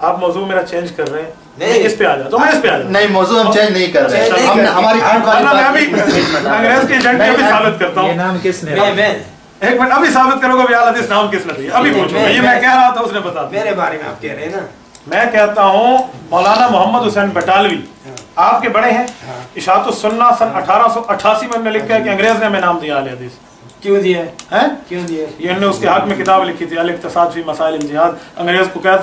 آپ موضوع میرا چینج کر رہے ہیں, نہیں اس پہ آ جاتا ہوں. میں اس پہ آ جاتا نہیں, موضوع ہم چینج نہیں کر رہے. ہم ہماری میں ابھی انگریز کے ایجنٹ کی ابھی ثابت کرتا ہوں. نام کس نے؟ ایک منٹ ابھی ثابت کرو گا بھی اہل حدیث نام کس نے دیا. ابھی پوچھو, یہ میں کہہ رہا تھا اس نے بتا دیا. میرے بارے میں آپ کہہ رہے ہیں نا. میں کہتا ہوں مولانا محمد حسین بٹالوی آپ کے بڑے ہیں. اشاعت السنہ سن 1888 میں نے لکھا ہے کہ انگریز نے ہمیں نام دیا اہل حدیث. کیوں دیا ہے؟ کیوں دیا؟ یہ انہوں نے اس کے حق میں کتاب لکھی تھی الاقتصاد فی مسائل الجہاد. انگریز کو کہا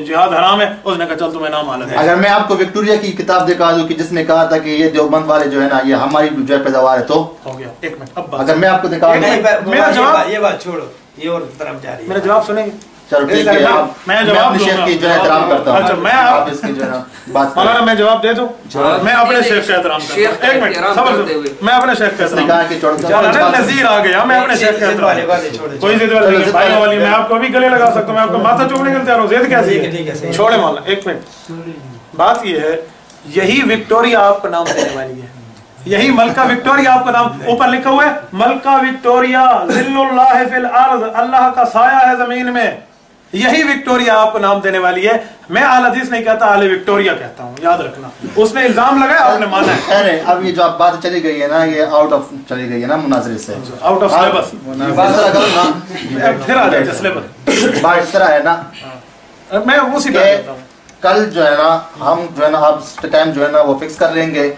جہاد حرام ہے, اس نے کہا چل تمہیں نام عالم ہے. اگر میں آپ کو وکٹوریا کی کتاب دکھا دوں کہ جس نے کہا تھا کہ یہ دیوبند والے جو ہے نا یہ ہماری جو ہے پیداوار ہے, تو ہو گیا. ایک منٹ اب اگر میں آپ کو دکھا دوں, میرا جواب, یہ بات چھوڑو, یہ اور طرف جا رہی ہے. میرا جواب سنیں گے؟ چلو ٹھیک ہے, میں اپنے شیخ کی جو ہے احترام کرتا ہوں. اچھا میں آپ اس کی جو ہے نا بات مولانا میں جواب دے دوں. میں اپنے شیخ کا احترام کرتا ہوں. ایک منٹ صبر, میں اپنے شیخ کا احترام. نظیر آ گیا, میں اپنے شیخ کا احترام. کوئی ضد والی نہیں, بھائی والی. میں آپ کو ابھی گلے لگا سکتا ہوں, میں آپ کو ماتھا چومنے کے لیے تیار ہوں. ضد کیسی ہے؟ چھوڑے مولانا. ایک منٹ, بات یہ ہے یہی وکٹوریا آپ کو نام دینے والی ہے. یہی ملکہ وکٹوریا آپ کا نام اوپر لکھا ہوا ہے, ملکہ وکٹوریا ذل اللہ فی الارض, اللہ کا سایہ ہے زمین میں. یہی وکٹوریا آپ کو نام دینے والی ہے. میں اہل حدیث نہیں کہتا, اہل وکٹوریا کہتا ہوں, یاد رکھنا. اس نے الزام لگایا, آپ نے مانا ہے. اب یہ جو آپ بات چلی گئی ہے نا, یہ آؤٹ آف چلی گئی ہے نا مناظرے سے, آؤٹ آف سلیبس. پھر آ جائے سلیبس. بات اس طرح ہے نا, میں اسی پہ کہتا ہوں کل جو ہے نا ہم جو ہے نا آپ ٹائم جو ہے نا وہ فکس کر لیں گے.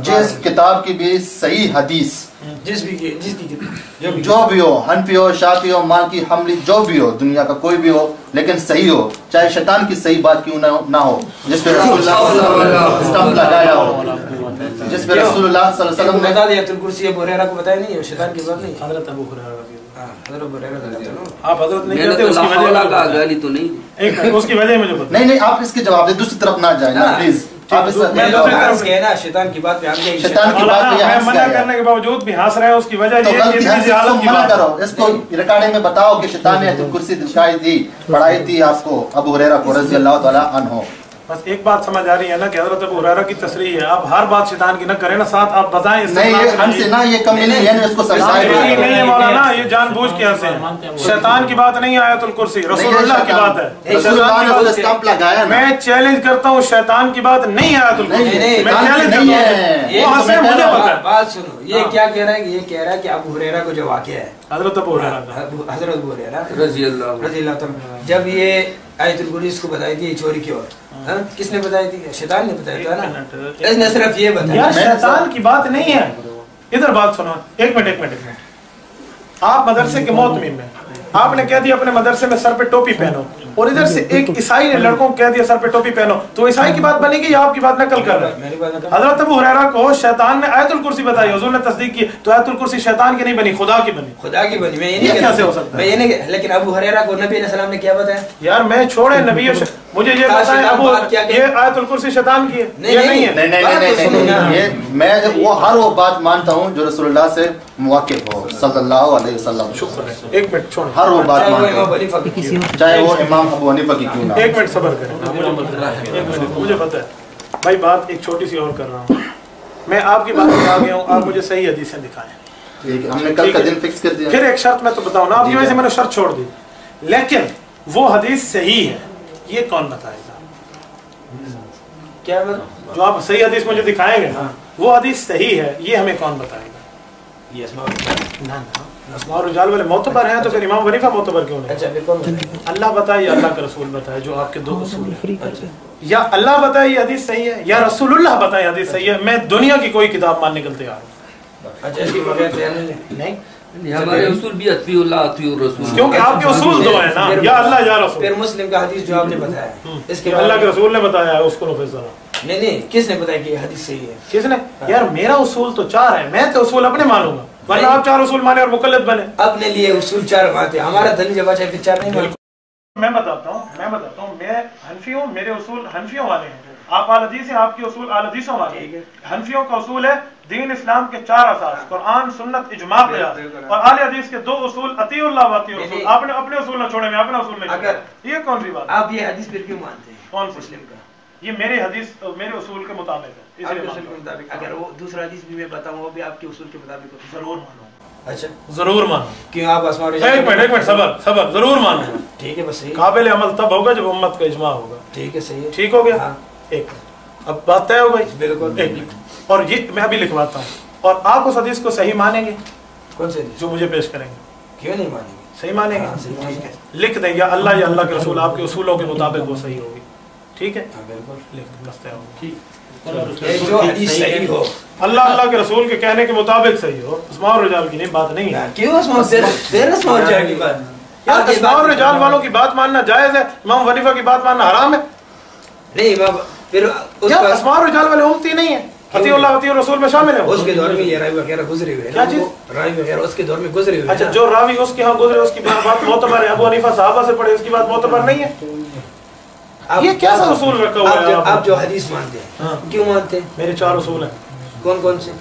جس کتاب کی بھی صحیح حدیث جس کی جو بھی ہو, حنفی ہو, شافعی ہو, مالکی, حنبلی, جو بھی ہو, دنیا کا کوئی بھی ہو, لیکن صحیح ہو, چاہے شیطان کی صحیح بات کیوں نہ ہو, جس پہ رسول اللہ صلی اللہ علیہ وسلم اسٹمپ لگایا ہو, جس پہ رسول اللہ صلی اللہ علیہ وسلم نے بتا دیا. آیت الکرسی ابو ہریرہ کو بتایا نہیں ہے, شیطان کی بات نہیں. حضرت ابو ہریرہ رضی اللہ. حضرت ابو ہریرہ آپ حضرت نہیں کہتے, اس کی وجہ گالی تو نہیں, ایک اس کی وجہ مجھے بتا. نہیں آپ اس کے جواب دیں, دوسری طرف نہ جائیں نا پلیز. آپ اس شیطان کی بات پہ ہم شیطان کی بات پہ میں منع کرنے کے باوجود بھی ہنس رہے ہیں. اس کی وجہ یہ ہے کہ منع کرو, اس کو ریکارڈنگ میں بتاؤ کہ شیطان نے کرسی دکھائی تھی, پڑھائی تھی آپ کو ابو ہریرہ کو رضی اللہ تعالی عنہ. بس ایک بات سمجھ آ رہی ہے نا کہ حضرت ابو ہریرہ کی تصریح ہے. آپ ہر بات شیطان کی نہ کریں نا, ساتھ آپ بتائیں. نہیں یہ ہم سے نہ, یہ کمی نہیں ہے, اس کو سمجھائیں. نہیں ہے مولانا, یہ جان بوجھ کے ہنسے ہیں. شیطان کی بات نہیں, آیت الکرسی رسول اللہ کی بات ہے. رسول اللہ نے اسٹمپ لگایا. میں چیلنج کرتا ہوں, شیطان کی بات نہیں ہے آیت الکرسی. میں چیلنج کرتا ہوں, وہ ہنسے مجھے پتا ہے. بات سنو, یہ کیا کہہ رہا ہے؟ یہ کہہ رہا ہے کہ ابو ہریرہ کو جو واقعہ ہے, حضرت ابو ہریرہ حضرت ابو ہریرہ رضی اللہ تعالیٰ, جب یہ آیت الکرسی اس کو بتائی تھی چوری کی, اور کس نے بتائی تھی؟ شیطان نے بتایا تھا نا. اس نے صرف یہ بتایا. شیطان کی بات نہیں ہے. ادھر بات سنو, ایک منٹ. آپ مدرسے کے محتمم ہیں, آپ نے کہہ دیا اپنے مدرسے میں سر پہ ٹوپی پہنو, اور ادھر سے ایک عیسائی نے لڑکوں کو کہہ دیا سر پہ ٹوپی پہنو, تو عیسائی کی بات بنے گی یا آپ کی بات نقل کر رہے ہیں؟ حضرت ابو ہریرہ کو شیطان نے آیت الکرسی بتائی, حضور نے تصدیق کی, تو آیت الکرسی شیطان کی نہیں بنی, خدا کی بنی. خدا کی بنی. یہ کیسے ہو سکتا ہے؟ لیکن ابو ہریرہ کو نبی علیہ السلام نے کیا بتایا؟ یار میں چھوڑے نبی, مجھے یہ بتائیں ابو یہ آیت الکرسی شیطان کی ہے, یہ نہیں ہے. نہیں, میں وہ بات مانتا ہوں جو رسول اللہ سے مواقف ہو صلی اللہ علیہ وسلم. شکر ہے. ایک منٹ چھوڑ, ہر وہ بات مانتا ہوں, چاہے وہ امام ابو حنیفہ کی کیوں نہ. ایک منٹ صبر کریں, مجھے پتہ ہے بھائی. بات ایک چھوٹی سی اور کر رہا ہوں. میں آپ کی بات پہ آ گیا ہوں, آپ مجھے صحیح حدیثیں دکھائیں. ہم نے کل کا دن فکس کر دیا. پھر ایک شرط میں تو بتاؤں نا, آپ کی وجہ سے میں نے شرط چھوڑ دی, لیکن وہ حدیث صحیح ہے یہ کون بتائے گا؟ کیا جو آپ صحیح حدیث مجھے دکھائیں گے نا, وہ حدیث صحیح ہے یہ ہمیں کون بتائے گا؟ یہ اسماء نا اسماء الرجال والے معتبر ہیں تو پھر امام حنیفہ معتبر کیوں نہیں؟ اچھا بالکل اللہ بتائے یا اللہ کا رسول بتائے جو آپ کے دو اصول ہیں. یا اللہ بتائے یہ حدیث صحیح ہے یا رسول اللہ بتائے حدیث صحیح ہے. میں دنیا کی کوئی کتاب ماننے کے لیے تیار ہوں. اچھا اس کی بغیر نہیں ہمارے اصول بھی اطیع اللہ اطیع الرسول، کیونکہ آپ کے اصول دو ہیں نا، یا اللہ یا رسول. پھر مسلم کا حدیث جو آپ نے بتایا اس کے اللہ کے رسول نے بتایا ہے اس کو نفذ ذرا. نہیں کس نے بتایا کہ یہ حدیث صحیح ہے؟ کس نے؟ یار میرا اصول تو 4 ہے، میں تو اصول اپنے مانوں گا، ورنہ آپ 4 اصول مانے اور مقلد بنے. اپنے لیے اصول 4 مانتے ہیں، ہمارا دلیل جب اچھا پھر 4 نہیں مانتے. میں بتاتا ہوں میں حنفی ہوں، میرے اصول حنفیوں والے ہیں. آپ اہل حدیث ہیں، آپ کے اصول اہل حدیثوں والے ہیں. حنفیوں کا اصول ہے دین اسلام کے 4 اساس، قرآن سنت اجماع قیاس. اور اہل حدیث کے 2 اصول اطیع اللہ و اطیع الرسول. آپ نے اپنے اصول نہ چھوڑے، میں اپنا اصول نہیں چھوڑا. یہ کون سی بات ہے؟ آپ یہ حدیث پھر کیوں مانتے ہیں؟ کون مسلم کا؟ یہ میرے حدیث میرے اصول کے مطابق ہے. آپ کے اصول کے مطابق اگر وہ دوسرا حدیث بھی میں بتاؤں وہ بھی آپ کے اصول کے مطابق ہو ضرور مانو. اچھا ضرور مانو. کیوں آپ اسماء ایک منٹ صبر ضرور مانو. ٹھیک ہے بس صحیح. قابل عمل تب ہوگا جب امت کا اجماع ہوگا. ٹھیک ہے صحیح ہے. ٹھیک ہو گیا. ایک اب بات طے ہو گئی. بالکل. ایک اور یہ میں ابھی لکھواتا ہوں اور آپ اس حدیث کو صحیح مانیں گے کون سے حدیث جو مجھے پیش کریں گے؟ کیوں نہیں مانیں گے؟ صحیح مانیں گے. ٹھیک ہے لکھ دیں یا اللہ کے رسول آپ کے اصولوں کے مطابق وہ صحیح ہوگی. ٹھیک ہے بالکل لکھ دیں بس طے ہوگا. جو حدیث صحیح ہو اللہ کے رسول کے کہنے کے مطابق صحیح ہو. اسماء الرجال کی نہیں بات نہیں ہے. کیوں اسماء الرجال کی بات؟ یار اسماء الرجال والوں کی بات ماننا جائز ہے، امام حنیفہ کی بات ماننا حرام ہے. نہیں پھر یار اسماء الرجال والے امتی نہیں ہیں، اطیع اللہ اطیع الرسول میں شامل ہیں. اس کے دور میں یہ راوی وغیرہ گزرے ہوئے ہیں. کیا چیز؟ راوی وغیرہ اس کے دور میں گزرے ہوئے ہیں. اچھا جو راوی اس کے ہاں گزرے اس کی بات معتبر ہے. ابو حنیفہ صحابہ سے پڑھے اس کی بات معتبر نہیں ہے. یہ کیسا اصول رکھا ہوا ہے؟ آپ جو حدیث مانتے ہیں کیوں مانتے ہیں؟ میرے 4 اصول ہیں. کون سے؟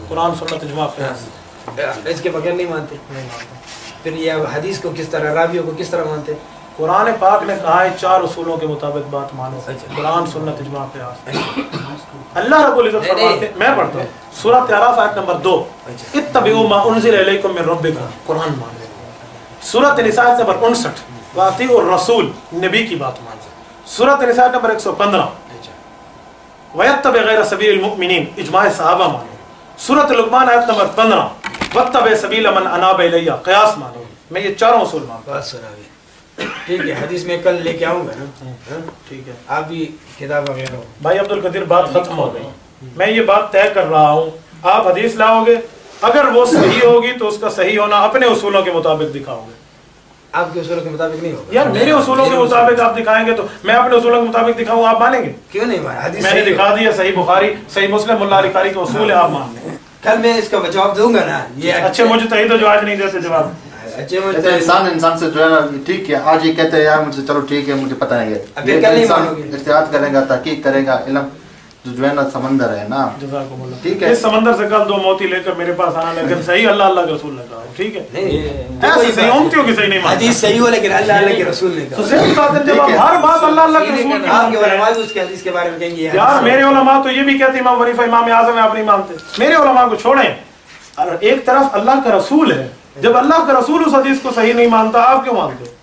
قرآن سنت اجماع قیاس. اس کے بغیر نہیں مانتے. پھر یہ حدیث کو کس طرح، راویوں کو کس طرح مانتے ہیں؟ قرآن پاک نے کہا ہے 4 اصولوں کے مطابق بات مانو. قرآن سنت اجماع قیاس. اللہ رب العزت فرماتے ہیں، میں پڑھتا ہوں سورۃ اعراف آیت نمبر 2، اتبعوا ما انزل الیکم من ربکم. قرآن مان لیں. سورۃ نساء آیت نمبر 59، واطیعوا الرسول، نبی کی بات مان. سورۃ نساء نمبر 115، وَيَتَّبِعْ غَيْرَ سَبِيلِ الْمُؤْمِنِينَ، اجماع صحابہ مانو. سورۃ لقمان آیت نمبر 15، وَاتَّبِعْ سَبِيلَ مَنْ أَنَابَ إِلَيَّ، قیاس مانو. میں یہ 4 اصول مانتا ہوں. بات سناوی. ٹھیک ہے حدیث میں کل لے کے آؤں گا نا. ٹھیک ہے آپ بھی کتاب وغیرہ ہو. بھائی عبد القدیر بات ختم ہو گئی. میں یہ بات طے کر رہا ہوں، آپ حدیث لاؤ گے، اگر وہ صحیح ہوگی تو اس کا صحیح ہونا اپنے اصولوں کے مطابق دکھاؤ گے. آپ کے اصولوں کے مطابق نہیں ہوگا. یار میرے اصولوں کے مطابق آپ دکھائیں گے تو میں اپنے اصولوں کے مطابق دکھاؤں، آپ مانیں گے؟ کیوں نہیں مانا؟ حدیث میں نے دکھا دیا صحیح بخاری صحیح مسلم ملا علی قاری کے اصول ہے، آپ مان لیں. کل میں اس کا جواب دوں گا نا. یہ اچھے مجتہد جو آج نہیں دیتے جواب. اچھے کہتے ہیں انسان سے جو ہے نا ٹھیک ہے، آج یہ کہتے ہیں یار مجھے چلو ٹھیک ہے مجھے پتہ نہیں ہے. پھر کل نہیں مانو گے. احتیاط کرے گا، تحقیق کرے گا. علم جو ہے نا سمندر ہے نا. جزاکم اللہ. ٹھیک ہے اس سمندر سے کل 2 موتی لے کر میرے پاس آنا، لیکن صحیح اللہ کے رسول نے کہا. ٹھیک ہے ایسے صحیح امتیوں کی صحیح نہیں مانتے. حدیث صحیح ہو لیکن اللہ کے رسول نے تو کہا. صحیح بات ہے جب ہر بات اللہ کے رسول کی. آپ کے علماء اس کے حدیث کے بارے میں کہیں گے یار میرے علماء تو یہ بھی کہتے ہیں امام حنیفہ امام اعظم ہے، آپ نہیں مانتے. میرے علماء کو چھوڑیں. اور ایک طرف اللہ کا رسول ہے، جب اللہ کا رسول اس حدیث کو صحیح نہیں مانتا آپ کیوں مانتے ہو؟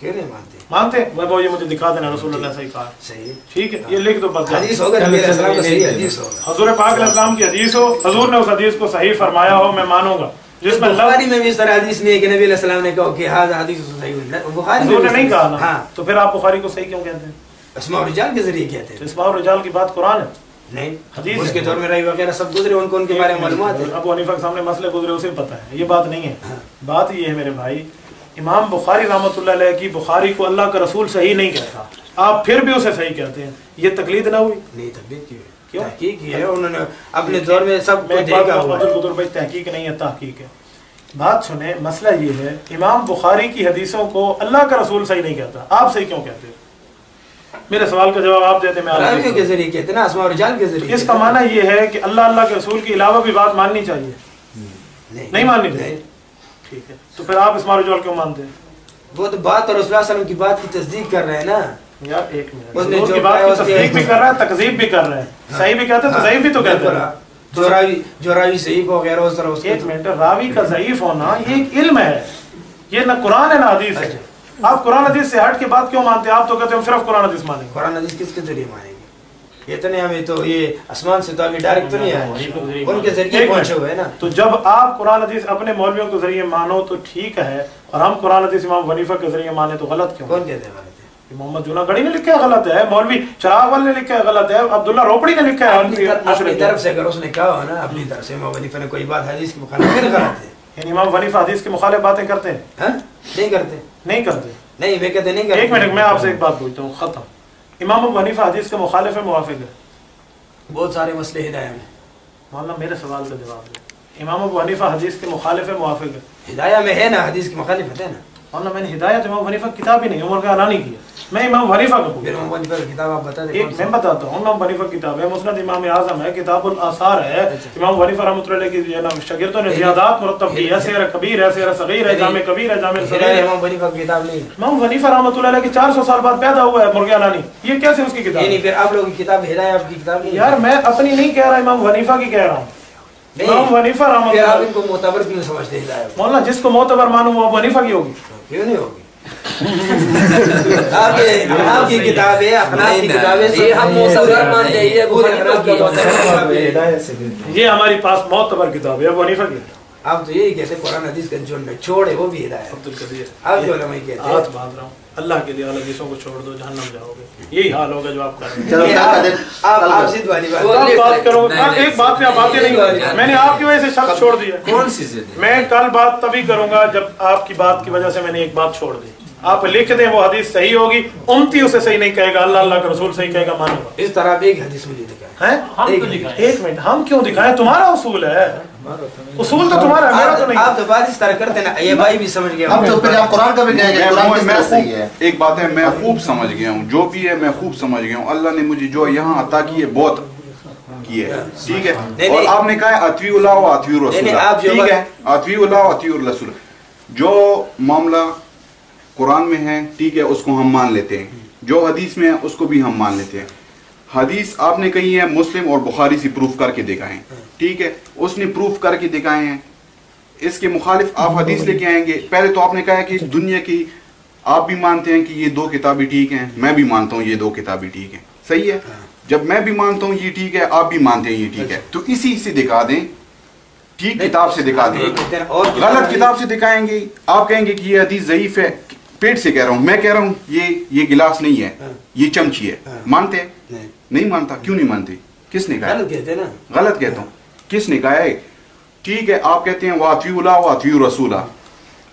کیوں نہیں مانتے؟ مانتے وہ یہ مجھے دکھا دینا رسول اللہ صحیح کہا. صحیح ٹھیک ہے یہ لکھ دو بس. حدیث ہوگا نبی علیہ السلام کا صحیح حدیث ہوگا. حضور پاک علیہ السلام کی حدیث ہو، حضور نے اس حدیث کو صحیح فرمایا ہو، میں مانوں گا. جس میں بخاری میں بھی اس طرح حدیث نہیں ہے کہ نبی علیہ السلام نے کہا کہ ہذا حدیث صحیح ہے. بخاری حضور نے نہیں کہا نا. ہاں تو پھر آپ بخاری کو صحیح کیوں کہتے ہیں؟ اسماء الرجال کے ذریعے کہتے ہیں. اسماء الرجال کی بات قرآن ہے نہیں حدیث اس کے دور میں راوی وغیرہ سب گزرے، ان کو ان کے بارے میں معلومات ہے. ابو حنیفہ کے سامنے مسئلے گزرے اسے پتہ ہے، یہ بات نہیں ہے. بات یہ ہے میرے بھائی، امام بخاری رحمۃ اللہ علیہ کی بخاری کو اللہ کا رسول صحیح نہیں کہتا، آپ پھر بھی اسے صحیح کہتے ہیں. یہ تقلید نہ ہوئی؟ نہیں تقلید کی کیوں؟ تحقیق کی ہے انہوں نے اپنے دور میں سب کو میں دیکھا ہوا ہے. بھائی تحقیق نہیں ہے تحقیق ہے. بات سنیں، مسئلہ یہ ہے امام بخاری کی حدیثوں کو اللہ کا رسول صحیح نہیں کہتا، آپ صحیح کیوں کہتے ہیں؟ میرے سوال کا جواب آپ دیتے میں راویوں کے ذریعے کہتے ہیں نا، اسماء الرجال کے ذریعے. اس کا معنی یہ ہے کہ اللہ کے رسول کے علاوہ بھی بات ماننی چاہیے، نہیں ماننی چاہیے. ٹھیک ہے تو پھر آپ اسماء الرجال کیوں مانتے ہیں؟ وہ تو بات اور رسول اللہ صلی اللہ علیہ وسلم کی بات کی تصدیق کر رہے ہیں نا. یار ایک منٹ، حضور کی بات کی تصدیق بھی کر رہا ہے، تکذیب بھی کر رہے ہیں. صحیح بھی کہتے ہیں تو ضعیف بھی تو کہتے ہیں. جو راوی صحیح کو وغیرہ اس طرح. ایک منٹ، راوی کا ضعیف ہونا یہ ایک علم ہے، یہ نہ قرآن ہے نہ حدیث ہے. آپ قرآن حدیث سے ہٹ کے بات کیوں مانتے ہیں؟ آپ تو کہتے ہیں ہم صرف قرآن حدیث مانیں گے. قرآن حدیث کس کے ذریعے مانیں گے؟ اتنے ہمیں تو یہ آسمان سے تو ابھی ڈائریکٹ تو نہیں آئے، ان کے ذریعے پہنچے ہوئے ہیں نا. تو جب آپ قرآن حدیث اپنے مولویوں کے ذریعے مانو تو ٹھیک ہے، اور ہم قرآن حدیث امام حنیفہ کے ذریعے مانے تو غلط کیوں؟ کون کہتے ہیں؟ محمد جوناگڑھی نے لکھا ہے غلط ہے، مولوی چراغ والے نے لکھا ہے غلط ہے، عبداللہ روپڑی نے لکھا ہے. اپنی طرف سے اگر اس نے کہا ہو نا، اپنی طرف سے امام حنیفہ نے کوئی بات حدیث کی مخالف پھر غلط ہے. یعنی امام حنیفہ حدیث کے مخالف باتیں کرتے ہیں؟ ہاں نہیں کرتے، نہیں کرتے. نہیں میں کہتے نہیں کرتے. ایک منٹ میں آپ سے ایک بات پوچھتا ہوں، ختم. امام ابو حنیفہ حدیث کے مخالف ہے موافق ہے؟ بہت سارے مسئلے ہدایہ میں. مولانا میرے سوال کا جواب دے. امام ابو حنیفہ حدیث کے مخالف ہے موافق ہے؟ ہدایہ میں ہے نا، حدیث کی مخالفت ہے نا. مولانا میں نے ہدایت امام حنیفہ کی کتاب ہی نہیں، عمر کا اعلان ہی کیا. میں امام حنیفہ کا پھر امام حنیفہ کی کتاب آپ بتا دیں. ایک میں بتاتا ہوں، امام حنیفہ کی کتاب ہے مسند امام اعظم ہے، کتاب الاثار ہے. امام حنیفہ رحمۃ اللہ علیہ کی شاگردوں نے زیادات مرتب کی ہے، سیر کبیر ہے، سیر صغیر ہے، جامع کبیر ہے، جامع صغیر ہے. امام حنیفہ کی کتاب نہیں. امام حنیفہ رحمۃ اللہ علیہ کی 400 سال بعد پیدا ہوا ہے مرغی علانی، یہ کیسے اس کی کتاب؟ نہیں پھر آپ لوگوں کی کتاب ہدایہ آپ کی کتاب نہیں. یار میں اپنی نہیں کہہ رہا، امام حنیفہ کی کہہ رہا ہوں. امام حنیفہ رحمۃ پھر آپ اللہ ان کو معتبر کیوں سمجھتے ہیں ہدایہ؟ مولانا جس کو معتبر مانوں وہ ابو حنیفہ کی ہوگی. کیوں نہیں ہوگی؟ آپ کی کتاب ہے، اپنا کی کتاب ہے، یہ ہم معتبر مانتے ہیں، یہ ابو حنیفہ کی. یہ ہماری پاس معتبر کتاب ہے ابو حنیفہ کی. آپ تو یہی کہتے ہیں قرآن حدیث کا جو میں چھوڑے وہ بھی ہدایت. عبدالقدیر آپ جو علماء کہتے ہیں ہاتھ باندھ رہا ہوں، اللہ کے لیے حدیثوں کو چھوڑ دو، جہنم جاؤ گے. یہی حال ہوگا جو آپ کر رہے ہیں. چلو آپ ضد والی بات کل بات کرو. ایک بات پہ آپ باتیں نہیں کریں، میں نے آپ کی وجہ سے شرط چھوڑ دیا. کون سی ضد؟ میں کل بات تبھی کروں گا جب آپ کی بات کی وجہ سے میں نے ایک بات چھوڑ دی. آپ لکھ دیں وہ حدیث صحیح ہوگی، امتی اسے صحیح نہیں کہے گا، اللہ اللہ کا رسول صحیح کہے گا، مانو گا. اس طرح بھی ایک حدیث مجھے دکھا ہے. ایک منٹ، ہم کیوں دکھائیں؟ تمہارا اصول ہے، اصول تو تمہارا ہے، میرا تو نہیں. آپ تو بات اس طرح کرتے نا، یہ بھائی بھی سمجھ گیا. ہم تو پھر آپ قرآن کا بھی کہیں گے، قرآن کس طرح صحیح ہے. ایک بات ہے، میں خوب سمجھ گیا ہوں، جو بھی ہے میں خوب سمجھ گیا ہوں. اللہ نے مجھے جو یہاں عطا کی ہے بہت کی ہے، ٹھیک ہے. اور آپ نے کہا ہے اطیعوا اللہ و اطیعوا الرسول، ٹھیک ہے، اطیعوا اللہ و اطیعوا الرسول. جو معاملہ قرآن میں ہے ٹھیک ہے، اس کو ہم مان لیتے ہیں، جو حدیث میں ہے اس کو بھی ہم مان لیتے ہیں. حدیث آپ نے کہی ہے مسلم اور بخاری سے پروف کر کے دکھائیں، ٹھیک ہے، اس نے پروف کر کے دکھائے ہیں. اس کے مخالف آپ حدیث لے کے آئیں گے. پہلے تو آپ نے کہا ہے کہ دنیا کی آپ بھی مانتے ہیں کہ یہ دو کتابیں ٹھیک ہیں، میں بھی مانتا ہوں یہ دو کتابیں ٹھیک ہیں، صحیح ہے. جب میں بھی مانتا ہوں یہ ٹھیک ہے، آپ بھی مانتے ہیں یہ ٹھیک ہے، تو اسی سے دکھا دیں، ٹھیک کتاب سے دکھا دیں. غلط کتاب سے دکھائیں گے، آپ کہیں گے کہ یہ حدیث ضعیف ہے. پیٹ سے کہہ رہا ہوں، میں کہہ رہا ہوں یہ گلاس نہیں ہے، یہ چمچی ہے. مانتے ہیں؟ نہیں مانتا. کیوں نہیں مانتے؟ کس نے کہا؟ غلط کہتا ہوں. کس نے کہا ہے؟ ٹھیک ہے، آپ کہتے ہیں وَأَطِيعُوا اللَّهَ وَأَطِيعُوا الرَّسُولَ،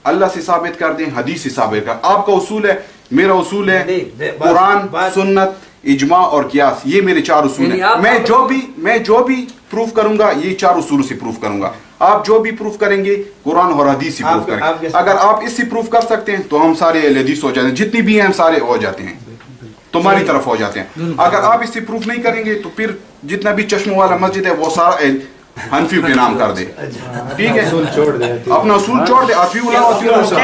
اللہ سے ثابت کر دیں، حدیث سے ثابت کر. آپ کا اصول ہے، میرا اصول ہے قرآن، سنت، اجماع اور قیاس. یہ میرے 4 اصول ہیں. میں جو بھی پروف کروں گا یہ 4 اصول سے پروف کروں گا. آپ جو بھی پروف کریں گے قرآن اور حدیث سے پروف کریں گے. اگر آپ اس سے پروف کر سکتے ہیں تو ہم سارے اہل حدیث ہو جاتے ہیں، جتنی بھی ہیں ہم سارے ہو جاتے ہیں، تمہاری طرف ہو جاتے ہیں. اگر آپ اس سے پروف نہیں کریں گے تو پھر جتنا بھی چشموں والا مسجد ہے وہ سارا حنفیوں کے نام کر دے. ٹھیک ہے، اپنا اصول چھوڑ دے. اطیعوا اللہ واطیعوا الرسول.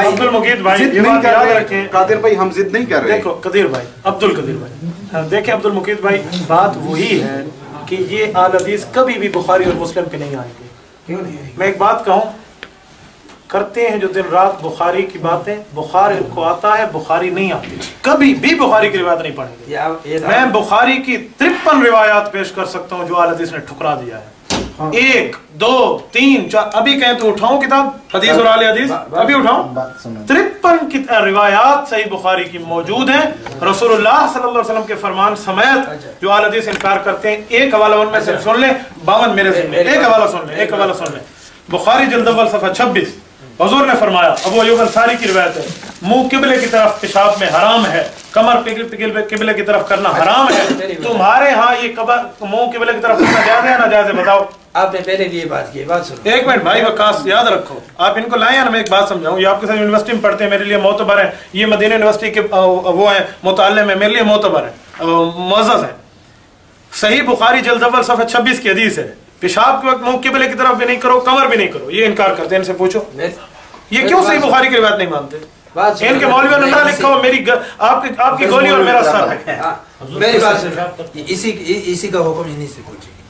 عبدالمقید بھائی ضد نہیں کر رہے قادر بھائی، ہم ضد نہیں کر رہے. دیکھو قدیر بھائی، عبدالقدیر بھائی، دیکھیں عبدالمقید بھائی، بات وہی ہے کہ یہ اہل حدیث کبھی بھی بخاری اور مسلم کے نہیں آئیں گے. کیوں نہیں؟ میں ایک بات کہوں، کرتے ہیں جو دن رات بخاری کی باتیں، بخاری کو آتا ہے، بخاری نہیں آتی. کبھی بھی بخاری کی روایت نہیں پڑھیں گے. میں بخاری کی 53 روایات پیش کر سکتا ہوں جو اہل حدیث نے ٹھکرا دیا ہے. 1 2 3 4 ابھی کہیں تو اٹھاؤں کتاب حدیث اور اہل حدیث، ابھی اٹھاؤں. 53 روایات صحیح بخاری کی موجود ہیں، رسول اللہ صلی اللہ علیہ وسلم کے فرمان سمیت. جو اہل حدیث انکار کرتے ہیں ایک حوالہ ان میں سے سن لیں، 52 میرے سن لیں، ایک حوالہ سن لیں. بخاری جلد اول صفحہ 26، حضور نے فرمایا، ابو ایوب انصاری کی روایت ہے، منہ قبلے کی طرف پیشاب میں حرام ہے، کمر قبلے کی طرف کرنا حرام ہے. تمہارے ہاں یہ منہ قبلے کی طرف کرنا جائز ہے ناجائز ہے؟ بتاؤ. آپ نے پہلے بھی یہ بات کی، بات سنو. ایک منٹ بھائی وقاص، یاد رکھو، آپ ان کو لائیں نا. میں ایک بات سمجھاؤں، یہ آپ کے ساتھ یونیورسٹی میں پڑھتے ہیں، میرے لیے معتبر ہیں. یہ مدینہ یونیورسٹی کے وہ ہیں متعلم ہیں، میرے لیے معتبر ہیں، معزز ہیں. صحیح بخاری جلد اول صفحہ 26 کی حدیث ہے، پیشاب کے وقت منہ قبلے کی طرف بھی نہیں کرو، کمر بھی نہیں کرو. یہ انکار کرتے ہیں، ان سے پوچھو یہ کیوں صحیح بخاری کی روایت نہیں مانتے. ان کے مولویوں نے نہ لکھا ہو میری آپ کی گولی اور میرا سر. میری بات سنو، اسی کا حکم انہی سے پوچھیں.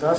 10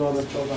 2014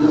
10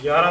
11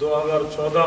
2014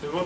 وہ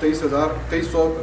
2300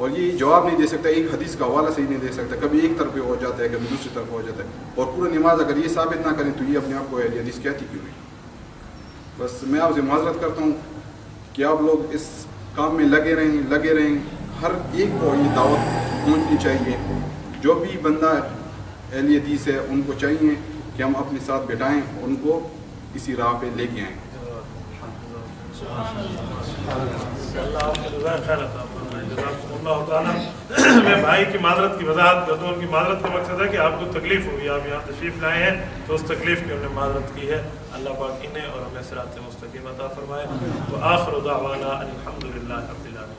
اور یہ جواب نہیں دے سکتا، ایک حدیث کا حوالہ صحیح نہیں دے سکتا، کبھی ایک طرف ہو جاتا ہے کبھی دوسری طرف ہو جاتا ہے، اور پورا نماز اگر یہ ثابت نہ کریں تو یہ اپنے آپ کو اہل حدیث کہتی کیوں نہیں؟ بس میں آپ سے معذرت کرتا ہوں کہ آپ لوگ اس کام میں لگے رہیں، ہر ایک کو یہ دعوت پہنچنی چاہیے، جو بھی بندہ اہل حدیث ہے ان کو چاہیے کہ ہم اپنے ساتھ بٹھائیں، ان کو اسی راہ پہ لے کے آئیں۔ اللہ تعالیٰ میں بھائی کی معذرت کی وضاحت کرتا ہوں، ان کی معذرت کا مقصد ہے کہ آپ کو تکلیف ہوئی، آپ یہاں تشریف لائے ہیں تو اس تکلیف کی انہوں نے معذرت کی ہے، اللہ پاک انہیں اور ہمیں صراط مستقیم عطا فرمائے۔ وآخر دعوانا الحمدللہ رب العالمین۔